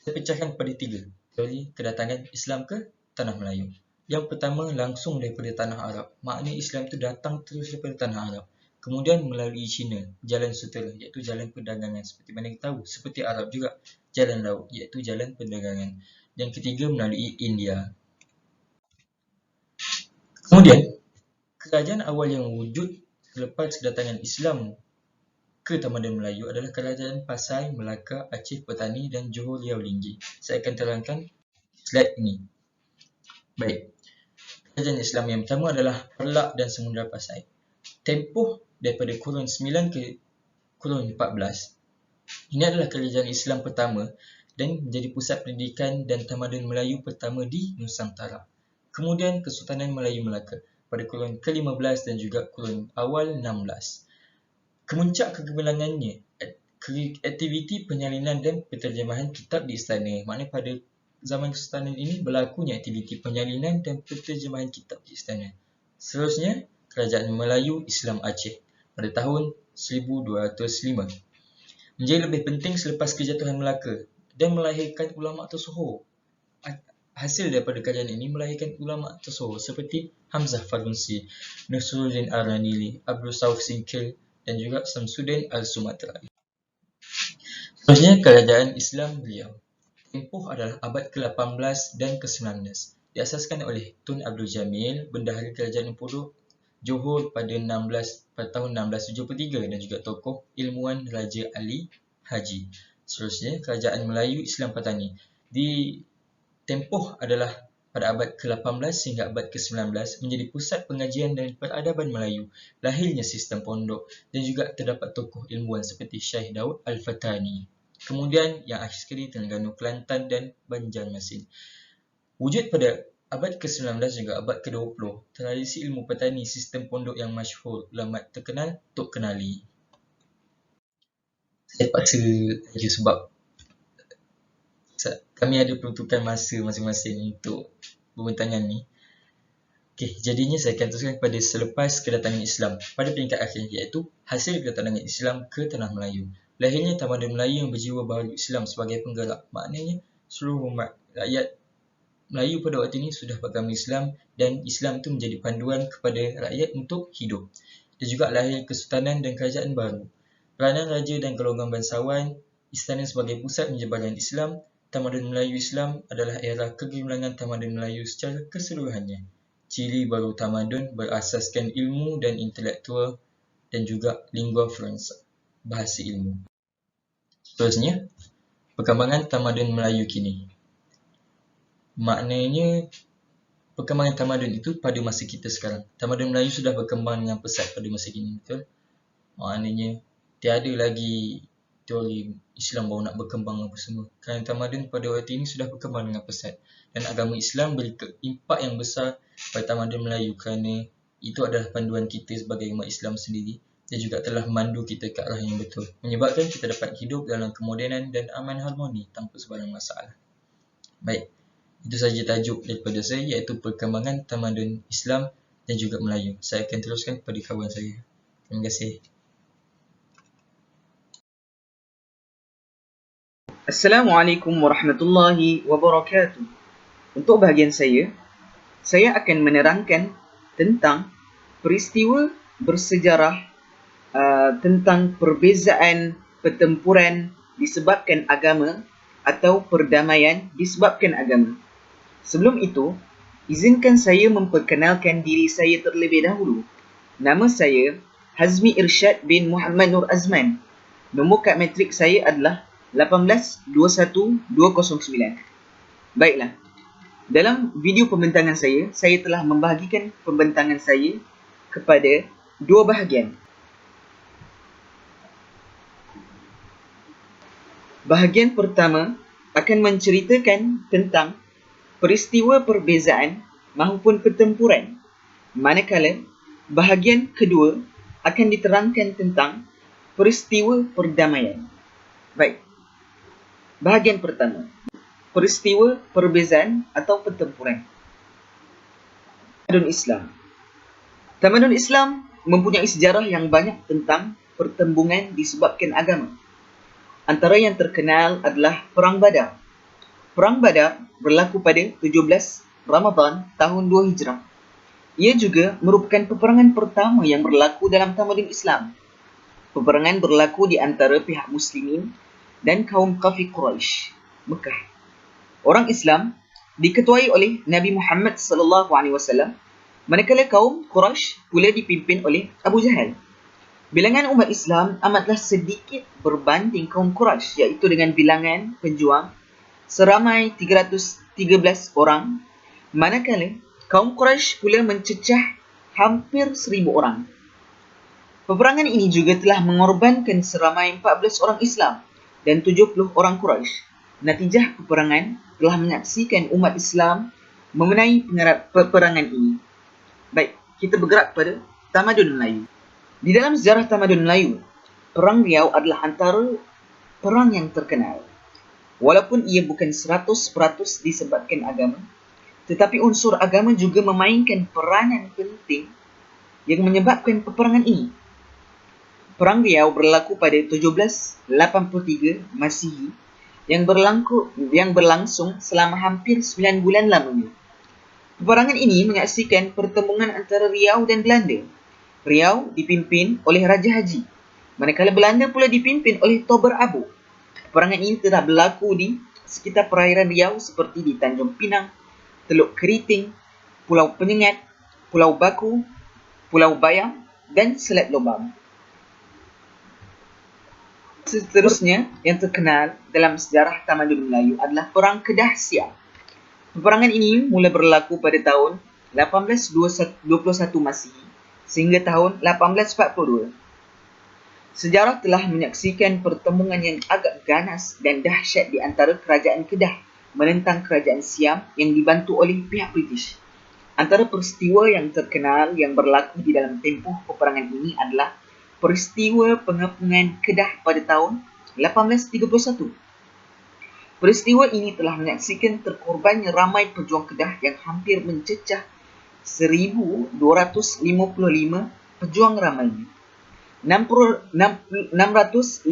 saya pecahkan pada 3 teori kedatangan Islam ke tanah Melayu. Yang pertama, langsung daripada tanah Arab. Maknanya Islam itu datang terus daripada tanah Arab. Kemudian melalui China, jalan sutera, iaitu jalan perdagangan. Seperti mana kita tahu, seperti Arab juga, jalan laut, iaitu jalan perdagangan. Yang ketiga, melalui India. Kemudian, kerajaan awal yang wujud selepas kedatangan Islam ke tamadun Melayu adalah kerajaan Pasai, Melaka, Aceh, Petani dan Johor Riau Linggi. Saya akan terangkan slide ini. Baik. Kerajaan Islam yang pertama adalah Perlak dan Samudra Pasai. Tempoh daripada kurun 9 ke kurun 14. Ini adalah kerajaan Islam pertama dan menjadi pusat pendidikan dan tamadun Melayu pertama di Nusantara. Kemudian Kesultanan Melayu Melaka pada kurun ke-15 dan juga kurun awal 16. Kemuncak kegemilangannya, aktiviti penyalinan dan penterjemahan kitab di istana. Maknanya pada zaman Kesultanan ini berlakunya aktiviti penyalinan dan penterjemahan kitab di istana. Seterusnya, Kerajaan Melayu Islam Aceh pada tahun 1205. Menjadi lebih penting selepas kejatuhan Melaka dan melahirkan ulama tersohor. Hasil daripada kerajaan ini melahirkan ulama tersohor seperti Hamzah Farunsi, Nasruddin Ar-Ranili, Abdul Sauf Singkil dan juga Samsuddin Al-Sumatera'i. Seterusnya, kerajaan Islam beliau. Tempoh adalah abad ke-18 dan ke-19. Diasaskan oleh Tun Abdul Jamil, Bendahara Kerajaan Empuruk Johor pada tahun 1673 dan juga tokoh ilmuwan Raja Ali Haji. Seterusnya, Kerajaan Melayu Islam Patani. Di tempoh adalah pada abad ke-18 hingga abad ke-19 menjadi pusat pengajian dan peradaban Melayu. Lahirnya sistem pondok dan juga terdapat tokoh ilmuwan seperti Syekh Daud Al-Fatani. Kemudian yang akhir sekali Terengganu Kelantan dan Banjarmasin. Wujud pada abad ke-19 hingga abad ke-20, tradisi ilmu petani sistem pondok yang masyhur ulama terkenal Tok Kenali. Saya paksa laju sebab kami ada peruntukan masa masing-masing untuk pembintangan ni. Okey, jadinya saya akan teruskan kepada selepas kedatangan Islam pada peringkat akhir, iaitu hasil kedatangan Islam ke Tanah Melayu. Lahirnya tamadun Melayu yang berjiwa baharu Islam sebagai penggerak. Maknanya seluruh umat rakyat Melayu pada waktu ini sudah beragama Islam dan Islam itu menjadi panduan kepada rakyat untuk hidup. Dan juga lahir kesultanan dan kerajaan baru. Peranan raja dan golongan bangsawan, istana sebagai pusat penyebaran Islam, tamadun Melayu Islam adalah era kegemilangan tamadun Melayu secara keseluruhannya. Ciri baru tamadun berasaskan ilmu dan intelektual dan juga lingua franca, bahasa ilmu. Seterusnya, perkembangan tamadun Melayu kini. Maknanya, perkembangan tamadun itu pada masa kita sekarang. Tamadun Melayu sudah berkembang dengan pesat pada masa kini, betul? Maknanya, tiada lagi teori Islam baru nak berkembang apa semua. Kerana tamadun pada waktu ini sudah berkembang dengan pesat. Dan agama Islam beri impak yang besar pada tamadun Melayu kerana itu adalah panduan kita sebagai umat Islam sendiri dan juga telah memandu kita ke arah yang betul. Menyebabkan kita dapat hidup dalam kemodenan dan aman harmoni tanpa sebarang masalah. Baik, itu sahaja tajuk daripada saya, iaitu perkembangan tamadun Islam dan juga Melayu. Saya akan teruskan kepada kawan saya. Terima kasih. Assalamualaikum warahmatullahi wabarakatuh. Untuk bahagian saya akan menerangkan tentang peristiwa bersejarah tentang perbezaan pertempuran disebabkan agama atau perdamaian disebabkan agama. Sebelum itu, izinkan saya memperkenalkan diri saya terlebih dahulu. Nama saya Hazmi Irsyad bin Muhammad Nur Azman. Nombor kad matrik saya adalah 1821209. Baiklah. Dalam video pembentangan saya telah membahagikan pembentangan saya kepada dua bahagian. Bahagian pertama akan menceritakan tentang peristiwa perbezaan maupun pertempuran. Manakala bahagian kedua akan diterangkan tentang peristiwa perdamaian. Baik. Bahagian pertama, peristiwa perbezaan atau pertempuran. Tamadun Islam. Tamadun Islam mempunyai sejarah yang banyak tentang pertembungan disebabkan agama. Antara yang terkenal adalah Perang Badar. Perang Badar berlaku pada 17 Ramadan tahun 2 Hijrah. Ia juga merupakan peperangan pertama yang berlaku dalam tamadun Islam. Peperangan berlaku di antara pihak Muslimin dan kaum kafir Quraisy, Mekah. Orang Islam diketuai oleh Nabi Muhammad SAW, manakala kaum Quraisy pula dipimpin oleh Abu Jahal. Bilangan umat Islam amatlah sedikit berbanding kaum Quraisy, iaitu dengan bilangan penjuang seramai 313 orang, manakala kaum Quraisy pula mencecah hampir 1000 orang. Peperangan ini juga telah mengorbankan seramai 14 orang Islam dan 70 orang Quraisy. Natijah peperangan telah menyaksikan umat Islam memenangi peperangan ini. Baik, kita bergerak pada tamadun Melayu. Di dalam sejarah tamadun Melayu, Perang Riau adalah antara perang yang terkenal. Walaupun ia bukan 100% disebabkan agama, tetapi unsur agama juga memainkan peranan penting yang menyebabkan peperangan ini. Perang Riau berlaku pada 1783 Masihi yang berlangsung selama hampir 9 bulan lamanya. Peperangan ini menyaksikan pertembungan antara Riau dan Belanda. Riau dipimpin oleh Raja Haji, manakala Belanda pula dipimpin oleh Tober Abu. Peperangan ini telah berlaku di sekitar perairan Riau seperti di Tanjung Pinang, Teluk Keriting, Pulau Penyengat, Pulau Baku, Pulau Bayam dan Selat Lobam. Seterusnya yang terkenal dalam sejarah tamadun Melayu adalah Perang Kedah Siam. Peperangan ini mula berlaku pada tahun 1821 Masihi sehingga tahun 1842. Sejarah telah menyaksikan pertembungan yang agak ganas dan dahsyat di antara kerajaan Kedah menentang kerajaan Siam yang dibantu oleh pihak British. Antara peristiwa yang terkenal yang berlaku di dalam tempoh peperangan ini adalah peristiwa pengepungan Kedah pada tahun 1831. Peristiwa ini telah menyaksikan terkorbannya ramai pejuang Kedah yang hampir mencecah 1,255 pejuang ramainya. 655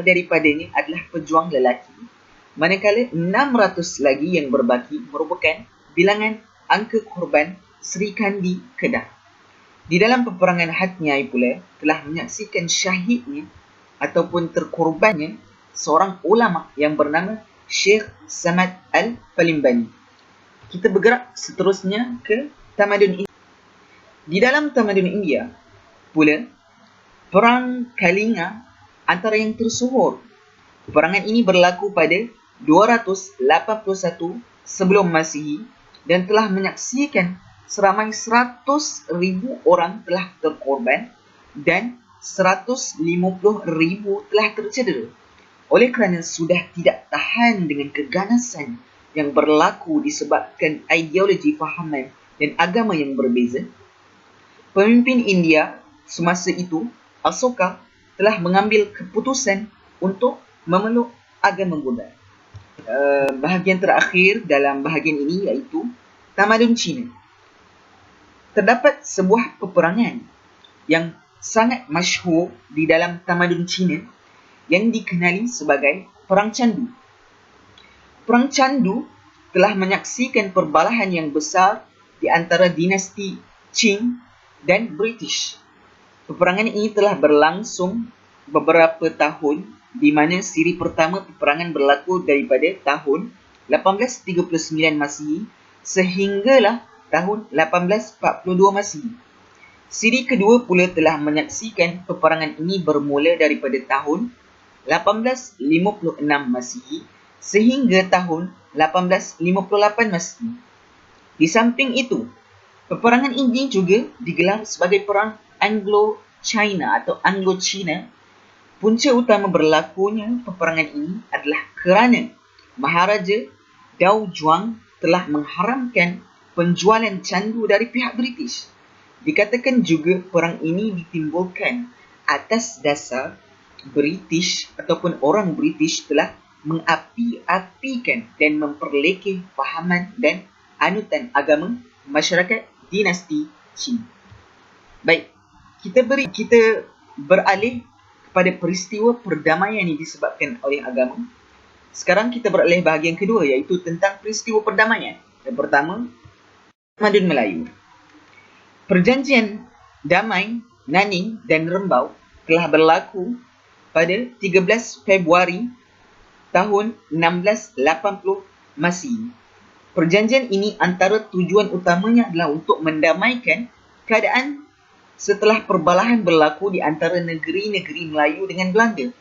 daripadanya adalah pejuang lelaki, manakala 600 lagi yang berbaki merupakan bilangan angka korban Sri Kandi Kedah. Di dalam peperangan Hatnyai pula telah menyaksikan syahidnya ataupun terkorbannya seorang ulama yang bernama Syekh Samad Al-Palimbani. Kita bergerak seterusnya ke tamadun India. Di dalam tamadun India pula, Perang Kalinga antara yang tersohor. Peperangan ini berlaku pada 281 sebelum Masihi dan telah menyaksikan seramai 100,000 orang telah terkorban dan 150,000 telah tercedera. Oleh kerana sudah tidak tahan dengan keganasan yang berlaku disebabkan ideologi fahaman dan agama yang berbeza, pemimpin India semasa itu, Asoka, telah mengambil keputusan untuk memeluk agama Buddha. Bahagian terakhir dalam bahagian ini iaitu tamadun Cina. Terdapat sebuah peperangan yang sangat masyhur di dalam tamadun Cina yang dikenali sebagai Perang Candu. Perang Candu telah menyaksikan perbalahan yang besar di antara dinasti Qing dan British. Peperangan ini telah berlangsung beberapa tahun, di mana siri pertama peperangan berlaku daripada tahun 1839 Masihi sehinggalah tahun 1842 Masihi. Siri kedua pula telah menyaksikan peperangan ini bermula daripada tahun 1856 Masihi sehingga tahun 1858 Masihi. Di samping itu, peperangan ini juga digelar sebagai Perang Anglo-China atau Anglo-Cina. Punca utama berlakunya peperangan ini adalah kerana Maharaja Dao Zhuang telah mengharamkan penjualan candu dari pihak British. Dikatakan juga perang ini ditimbulkan atas dasar British ataupun orang British telah mengapi-apikan dan memperlekeh fahaman dan anutan agama masyarakat dinasti Qing. Baik, kita beralih kepada peristiwa perdamaian yang disebabkan oleh agama. Sekarang kita beralih bahagian kedua iaitu tentang peristiwa perdamaian. Yang pertama, tamadun Melayu. Perjanjian damai Naning dan Rembau telah berlaku pada 13 Februari tahun 1680 Masihi. Perjanjian ini antara tujuan utamanya adalah untuk mendamaikan keadaan setelah perbalahan berlaku di antara negeri-negeri Melayu dengan Belanda.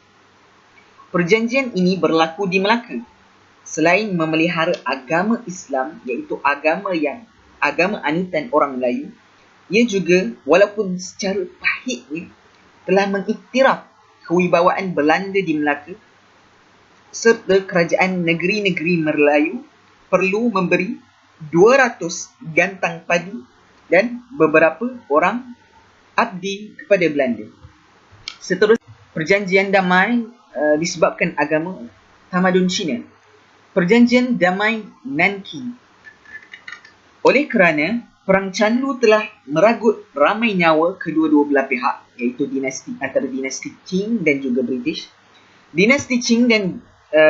Perjanjian ini berlaku di Melaka. Selain memelihara agama Islam iaitu agama anutan orang Melayu, ia juga walaupun secara pahitnya telah mengiktiraf kewibawaan Belanda di Melaka serta kerajaan negeri-negeri Melayu perlu memberi 200 gantang padi dan beberapa orang abdi kepada Belanda. Seterusnya, perjanjian damai disebabkan agama tamadun Cina. Perjanjian damai Nanking. Oleh kerana perang candu telah meragut ramai nyawa kedua-dua belah pihak, iaitu antara dinasti Qing dan juga British. Dinasti Qing dan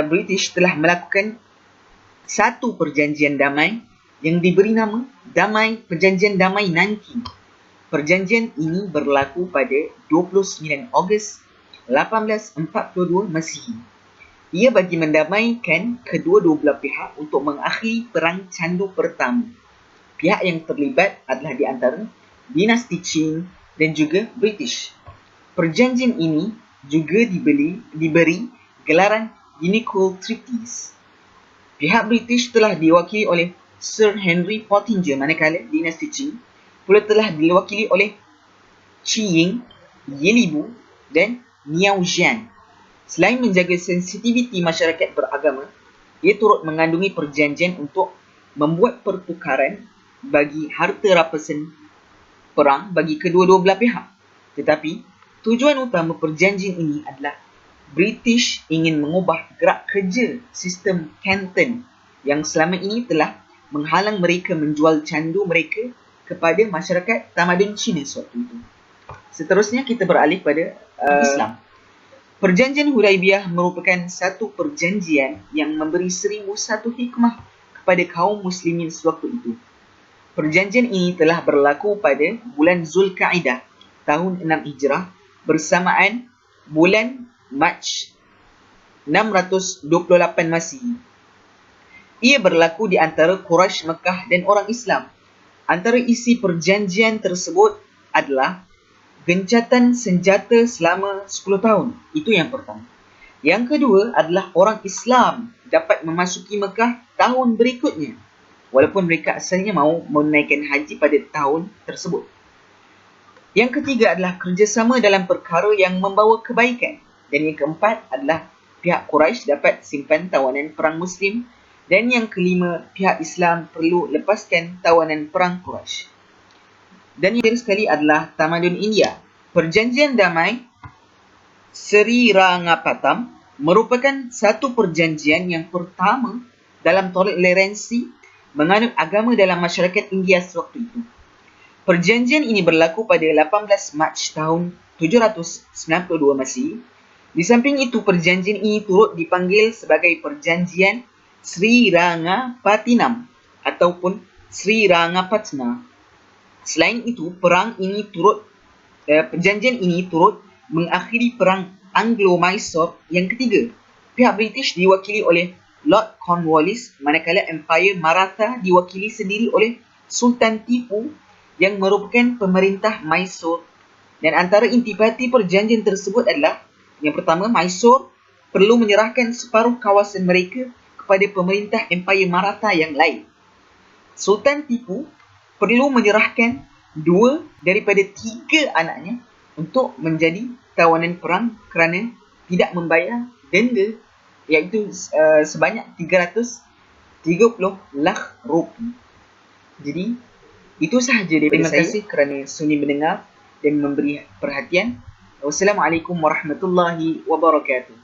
British telah melakukan satu perjanjian damai yang diberi nama Perjanjian Damai Nanking. Perjanjian ini berlaku pada 29 Ogos 1842 Masihi. Ia bagi mendamaikan kedua-dua belah pihak untuk mengakhiri perang candu pertama. Pihak yang terlibat adalah di antara dinasti Qing dan juga British. Perjanjian ini juga diberi gelaran Unequal Treaties. Pihak British telah diwakili oleh Sir Henry Pottinger, manakala dinasti Qing pula telah diwakili oleh Qi Ying, Yilibu dan Niao Jian. Selain menjaga sensitiviti masyarakat beragama, ia turut mengandungi perjanjian untuk membuat pertukaran bagi harta rampasan perang bagi kedua-dua belah pihak. Tetapi, tujuan utama perjanjian ini adalah British ingin mengubah gerak kerja sistem Canton yang selama ini telah menghalang mereka menjual candu mereka kepada masyarakat tamadun Cina sewaktu itu. Seterusnya kita beralih pada Islam. Perjanjian Hudaibiyah merupakan satu perjanjian yang memberi 1001 hikmah kepada kaum muslimin sewaktu itu. Perjanjian ini telah berlaku pada bulan Zulkaidah tahun 6 Hijrah bersamaan bulan Mac 628 Masihi. Ia berlaku di antara Quraisy Mekah dan orang Islam. Antara isi perjanjian tersebut adalah gencatan senjata selama 10 tahun. Itu yang pertama. Yang kedua adalah orang Islam dapat memasuki Mekah tahun berikutnya, walaupun mereka asalnya mahu menunaikan haji pada tahun tersebut. Yang ketiga adalah kerjasama dalam perkara yang membawa kebaikan. Dan yang keempat adalah pihak Quraisy dapat simpan tawanan perang Muslim. Dan yang kelima, pihak Islam perlu lepaskan tawanan perang Quraisy. Dan yang terakhir sekali adalah tamadun India. Perjanjian damai Srirangapattam merupakan satu perjanjian yang pertama dalam toleransi menganut agama dalam masyarakat India sewaktu itu. Perjanjian ini berlaku pada 18 Mac tahun 792 Masihi. Di samping itu, perjanjian ini turut dipanggil sebagai Perjanjian Srirangapattinam ataupun Srirangapatna. Selain itu, perjanjian ini turut mengakhiri perang Anglo-Mysore yang ketiga. Pihak British diwakili oleh Lord Cornwallis, manakala Empire Maratha diwakili sendiri oleh Sultan Tipu yang merupakan pemerintah Mysore. Dan antara intipati perjanjian tersebut adalah, yang pertama, Mysore perlu menyerahkan separuh kawasan mereka kepada pemerintah Empire Maratha yang lain. Sultan Tipu perlu menyerahkan 2 daripada 3 anaknya untuk menjadi tawanan perang kerana tidak membayar denda, iaitu sebanyak 330 lakh rupiah. Jadi, itu sahaja daripada saya. Terima kasih kerana sudi mendengar dan memberi perhatian. Wassalamualaikum warahmatullahi wabarakatuh.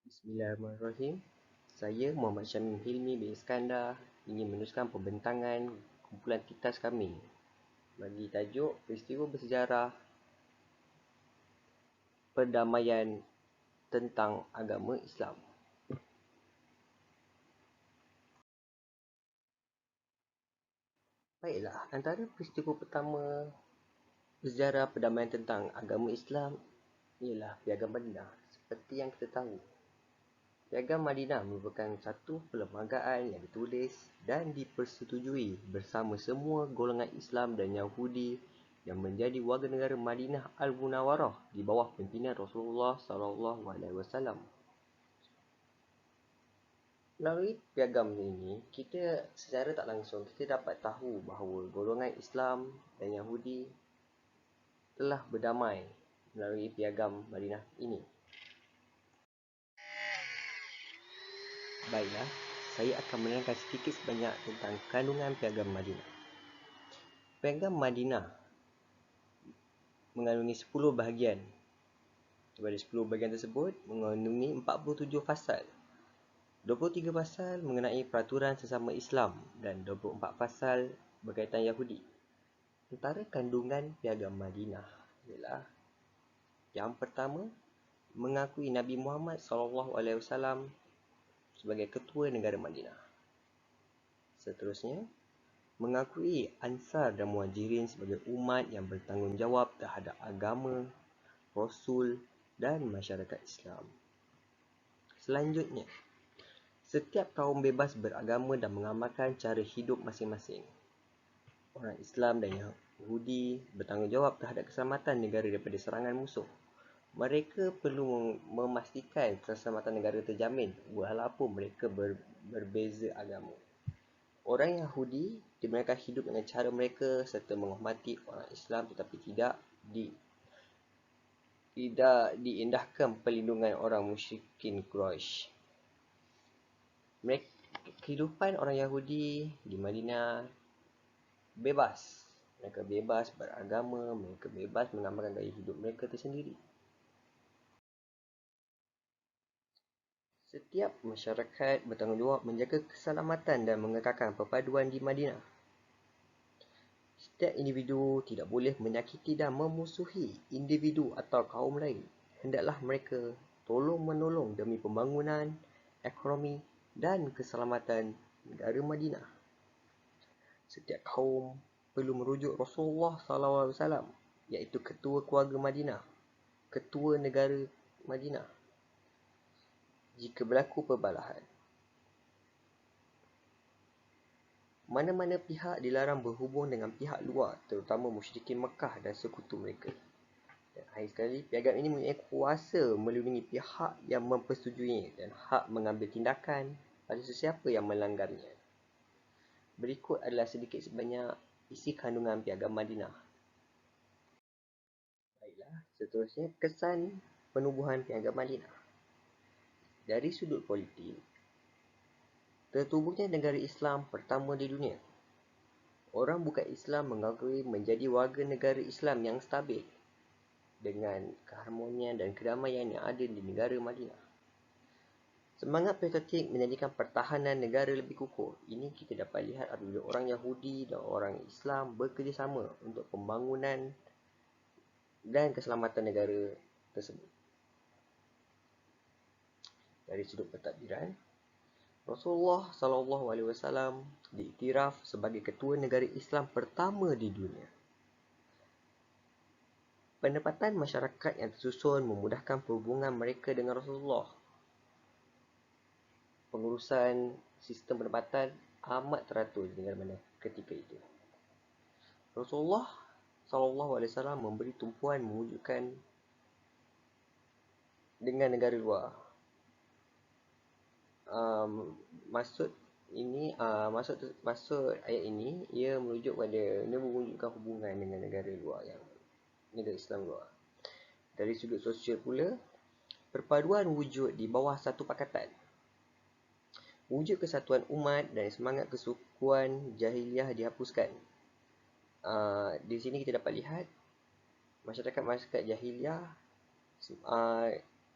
Bismillahirrahmanirrahim. Saya Muhammad Syamim Hilmi bin Iskandar ingin meneruskan pembentangan kumpulan kitas kami bagi tajuk peristiwa bersejarah perdamaian tentang agama Islam. Baiklah, antara peristiwa pertama bersejarah perdamaian tentang agama Islam ialah Piagam Madinah. Seperti yang kita tahu, Piagam Madinah merupakan satu perlembagaan yang ditulis dan dipersetujui bersama semua golongan Islam dan Yahudi yang menjadi warga negara Madinah Al-Munawwarah di bawah pimpinan Rasulullah SAW. Melalui piagam ini, kita secara tak langsung kita dapat tahu bahawa golongan Islam dan Yahudi telah berdamai melalui piagam Madinah ini. Baiklah, saya akan menerangkan sedikit sebanyak tentang kandungan piagam Madinah. Piagam Madinah mengandungi 10 bahagian. Daripada 10 bahagian tersebut mengandungi 47 fasal. 23 pasal mengenai peraturan sesama Islam dan 24 pasal berkaitan Yahudi. Antara kandungan piagam Madinah ialah yang pertama, mengakui Nabi Muhammad SAW sebagai ketua negara Madinah. Seterusnya, mengakui Ansar dan Muhajirin sebagai umat yang bertanggungjawab terhadap agama, Rasul dan masyarakat Islam. Selanjutnya, setiap kaum bebas beragama dan mengamalkan cara hidup masing-masing. Orang Islam dan Yahudi bertanggungjawab terhadap keselamatan negara daripada serangan musuh. Mereka perlu memastikan keselamatan negara terjamin walaupun mereka berbeza agama. Orang Yahudi dibenarkan hidup dengan cara mereka serta menghormati orang Islam tetapi tidak diindahkan perlindungan orang musyrikin Quraisy. Kehidupan orang Yahudi di Madinah bebas. Mereka bebas beragama, mereka bebas mengamalkan gaya hidup mereka tersendiri. Setiap masyarakat bertanggungjawab menjaga keselamatan dan mengekalkan perpaduan di Madinah. Setiap individu tidak boleh menyakiti dan memusuhi individu atau kaum lain. Hendaklah mereka tolong-menolong demi pembangunan, ekonomi dan keselamatan negara Madinah. Setiap kaum perlu merujuk Rasulullah SAW, iaitu ketua keluarga Madinah, ketua negara Madinah, jika berlaku perbalahan. Mana-mana pihak dilarang berhubung dengan pihak luar, terutama musyrikin Mekah dan sekutu mereka. Dan akhir sekali, piagam ini mempunyai kuasa melindungi pihak yang mempersetujuinya dan hak mengambil tindakan pada sesiapa yang melanggarnya. Berikut adalah sedikit sebanyak isi kandungan piagam Madinah. Baiklah, seterusnya kesan penubuhan piagam Madinah. Dari sudut politik, tertubuhnya negara Islam pertama di dunia. Orang bukan Islam mengakui menjadi warga negara Islam yang stabil dengan keharmonian dan kedamaian yang ada di negara Madinah. Semangat patriotik menjadikan pertahanan negara lebih kukuh. Ini kita dapat lihat apabila orang Yahudi dan orang Islam bekerjasama untuk pembangunan dan keselamatan negara tersebut. Dari sudut pentadbiran, Rasulullah SAW diiktiraf sebagai ketua negara Islam pertama di dunia. Pendapatan masyarakat yang tersusun memudahkan perhubungan mereka dengan Rasulullah. Pengurusan sistem pendapatan amat teratur di negara mana ketika itu. Rasulullah SAW memberi tumpuan mewujudkan dengan negara luar. Maksud ayat ini ia mewujudkan hubungan dengan negara luar, yang negara Islam luar. Dari sudut sosial pula, perpaduan wujud di bawah satu pakatan. Wujud kesatuan umat dan semangat kesukuan jahiliah dihapuskan. Di sini kita dapat lihat masyarakat jahiliah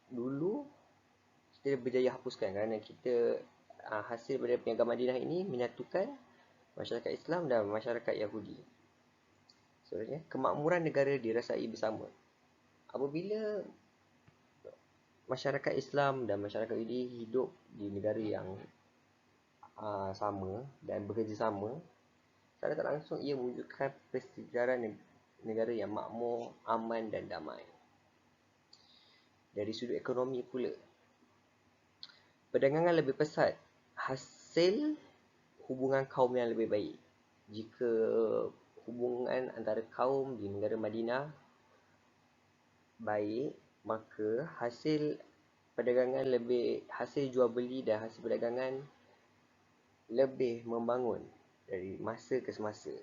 dulu kita berjaya hapuskan kerana kita hasil daripada piagam Madinah ini menyatukan masyarakat Islam dan masyarakat Yahudi. Sebenarnya kemakmuran negara dirasai bersama. Apabila masyarakat Islam dan masyarakat Yahudi hidup di negara yang sama dan bekerjasama, secara tak langsung ia mewujudkan persejaran negara yang makmur, aman dan damai. Dari sudut ekonomi pula, perdagangan lebih pesat, hasil hubungan kaum yang lebih baik. Jika hubungan antara kaum di negara Madinah baik, maka hasil jual beli dan hasil perdagangan lebih membangun dari masa ke semasa.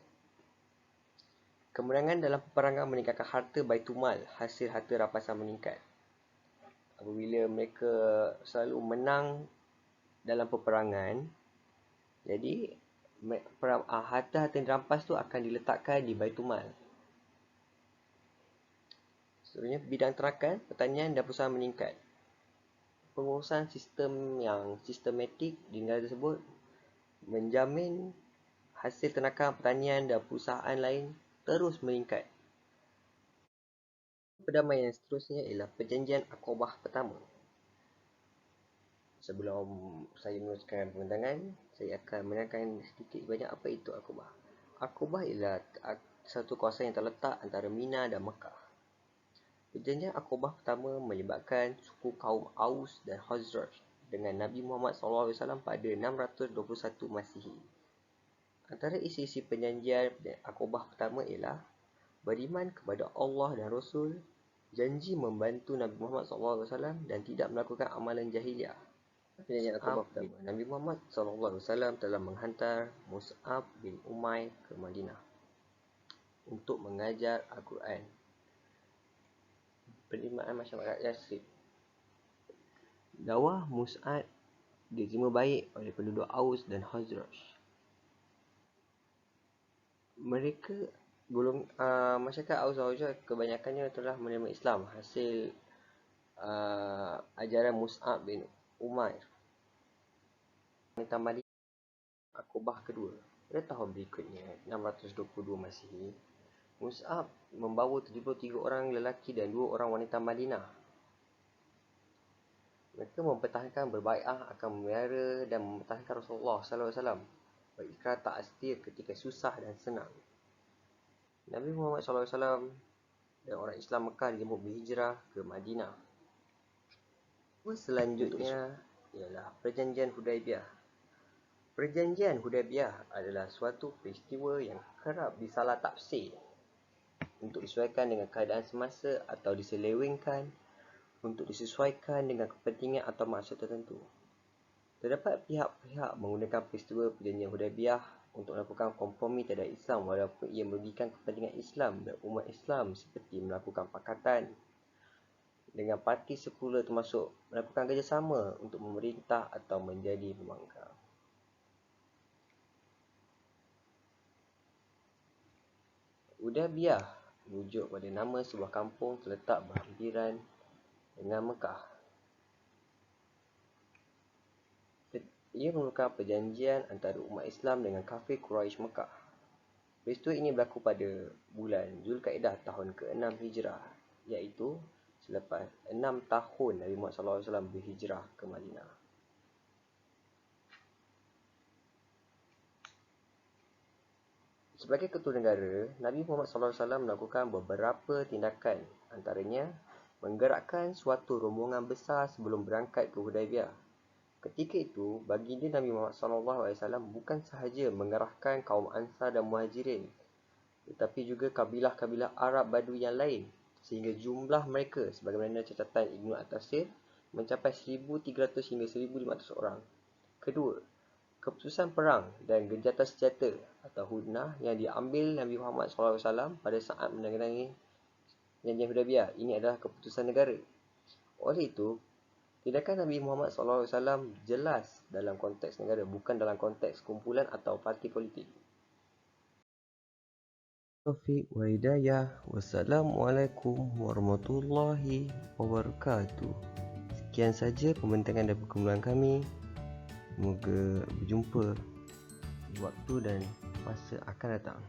Kemenangan dalam peperangan meningkatkan harta Baitumal, hasil harta rampasan meningkat. Apabila mereka selalu menang dalam peperangan, jadi harta-harta yang dirampas tu akan diletakkan di Baitumal. Seterusnya, bidang terakan, pertanian dan perusahaan meningkat. Pengurusan sistem yang sistematik di negara tersebut menjamin hasil ternakan pertanian dan perusahaan lain terus meningkat. Perdamaian yang seterusnya ialah Perjanjian Aqabah pertama. Sebelum saya meneruskan pembentangan, saya akan menerangkan sedikit banyak apa itu Aqabah. Aqabah ialah satu kawasan yang terletak antara Mina dan Mekah. Perjanjian Aqabah pertama melibatkan suku kaum Aus dan Khazraj dengan Nabi Muhammad SAW pada 621 Masihi. Antara isi-isi perjanjian Aqabah pertama ialah beriman kepada Allah dan Rasul, janji membantu Nabi Muhammad SAW dan tidak melakukan amalan jahiliah. Perjanjian Aqabah pertama, Nabi Muhammad SAW telah menghantar Mus'ab bin Umair ke Madinah untuk mengajar Al-Quran. Penerimaan masyarakat Yathrib. Dakwah Mus'ab diterima baik oleh penduduk Aus dan Khazraj. Masyarakat Aus dan Khazraj kebanyakannya telah menerima Islam hasil ajaran Mus'ab bin Umair. Wanita Madinah. Aqabah kedua. Pada tahun berikutnya, 622 Masihi, Mus'ab membawa 73 orang lelaki dan 2 orang wanita Madinah. Mereka mempertahankan berbai'ah akan memelihara dan mempertahankan Rasulullah SAW, berikrar tak setia ketika susah dan senang. Nabi Muhammad SAW dan orang Islam Mekah dijemput berhijrah ke Madinah. Selanjutnya ialah Perjanjian Hudaibiyah. Perjanjian Hudaibiyah adalah suatu peristiwa yang kerap disalah tafsir untuk disesuaikan dengan keadaan semasa atau diselewengkan untuk disesuaikan dengan kepentingan atau maksud tertentu. Terdapat pihak-pihak menggunakan peristiwa Perjanjian Hudaibiyah untuk melakukan kompromi terhadap Islam walaupun ia merugikan kepentingan Islam dan umat Islam, seperti melakukan pakatan dengan parti sekular termasuk melakukan kerjasama untuk memerintah atau menjadi pembangkang. Hudaibiyah merujuk pada nama sebuah kampung terletak berhampiran dengan Mekah. Ia merupakan perjanjian antara umat Islam dengan kafir Quraisy Mekah. Peristiwa ini berlaku pada bulan Zulkaidah tahun ke-6 Hijrah, iaitu selepas 6 tahun Nabi Muhammad SAW berhijrah ke Madinah. Sebagai ketua negara, Nabi Muhammad SAW melakukan beberapa tindakan, antaranya menggerakkan suatu rombongan besar sebelum berangkat ke Hudaibiyah. Ketika itu, baginda Nabi Muhammad SAW bukan sahaja mengerahkan kaum Ansar dan Muhajirin, tetapi juga kabilah-kabilah Arab Badui yang lain, sehingga jumlah mereka, sebagaimana catatan Ibnu At-Tafsir, mencapai 1,300 hingga 1,500 orang. Kedua, keputusan perang dan gencatan senjata atau hudnah yang diambil Nabi Muhammad SAW pada saat menandatangani Perjanjian Hudaibiyah. Ini adalah keputusan negara. Oleh itu, tindakan Nabi Muhammad SAW jelas dalam konteks negara, bukan dalam konteks kumpulan atau parti politik. Taufiq wa hidayah. Wassalamualaikum warahmatullahi wabarakatuh. Sekian saja pembentangan dan perkembangan kami. Semoga berjumpa di waktu dan masa akan datang.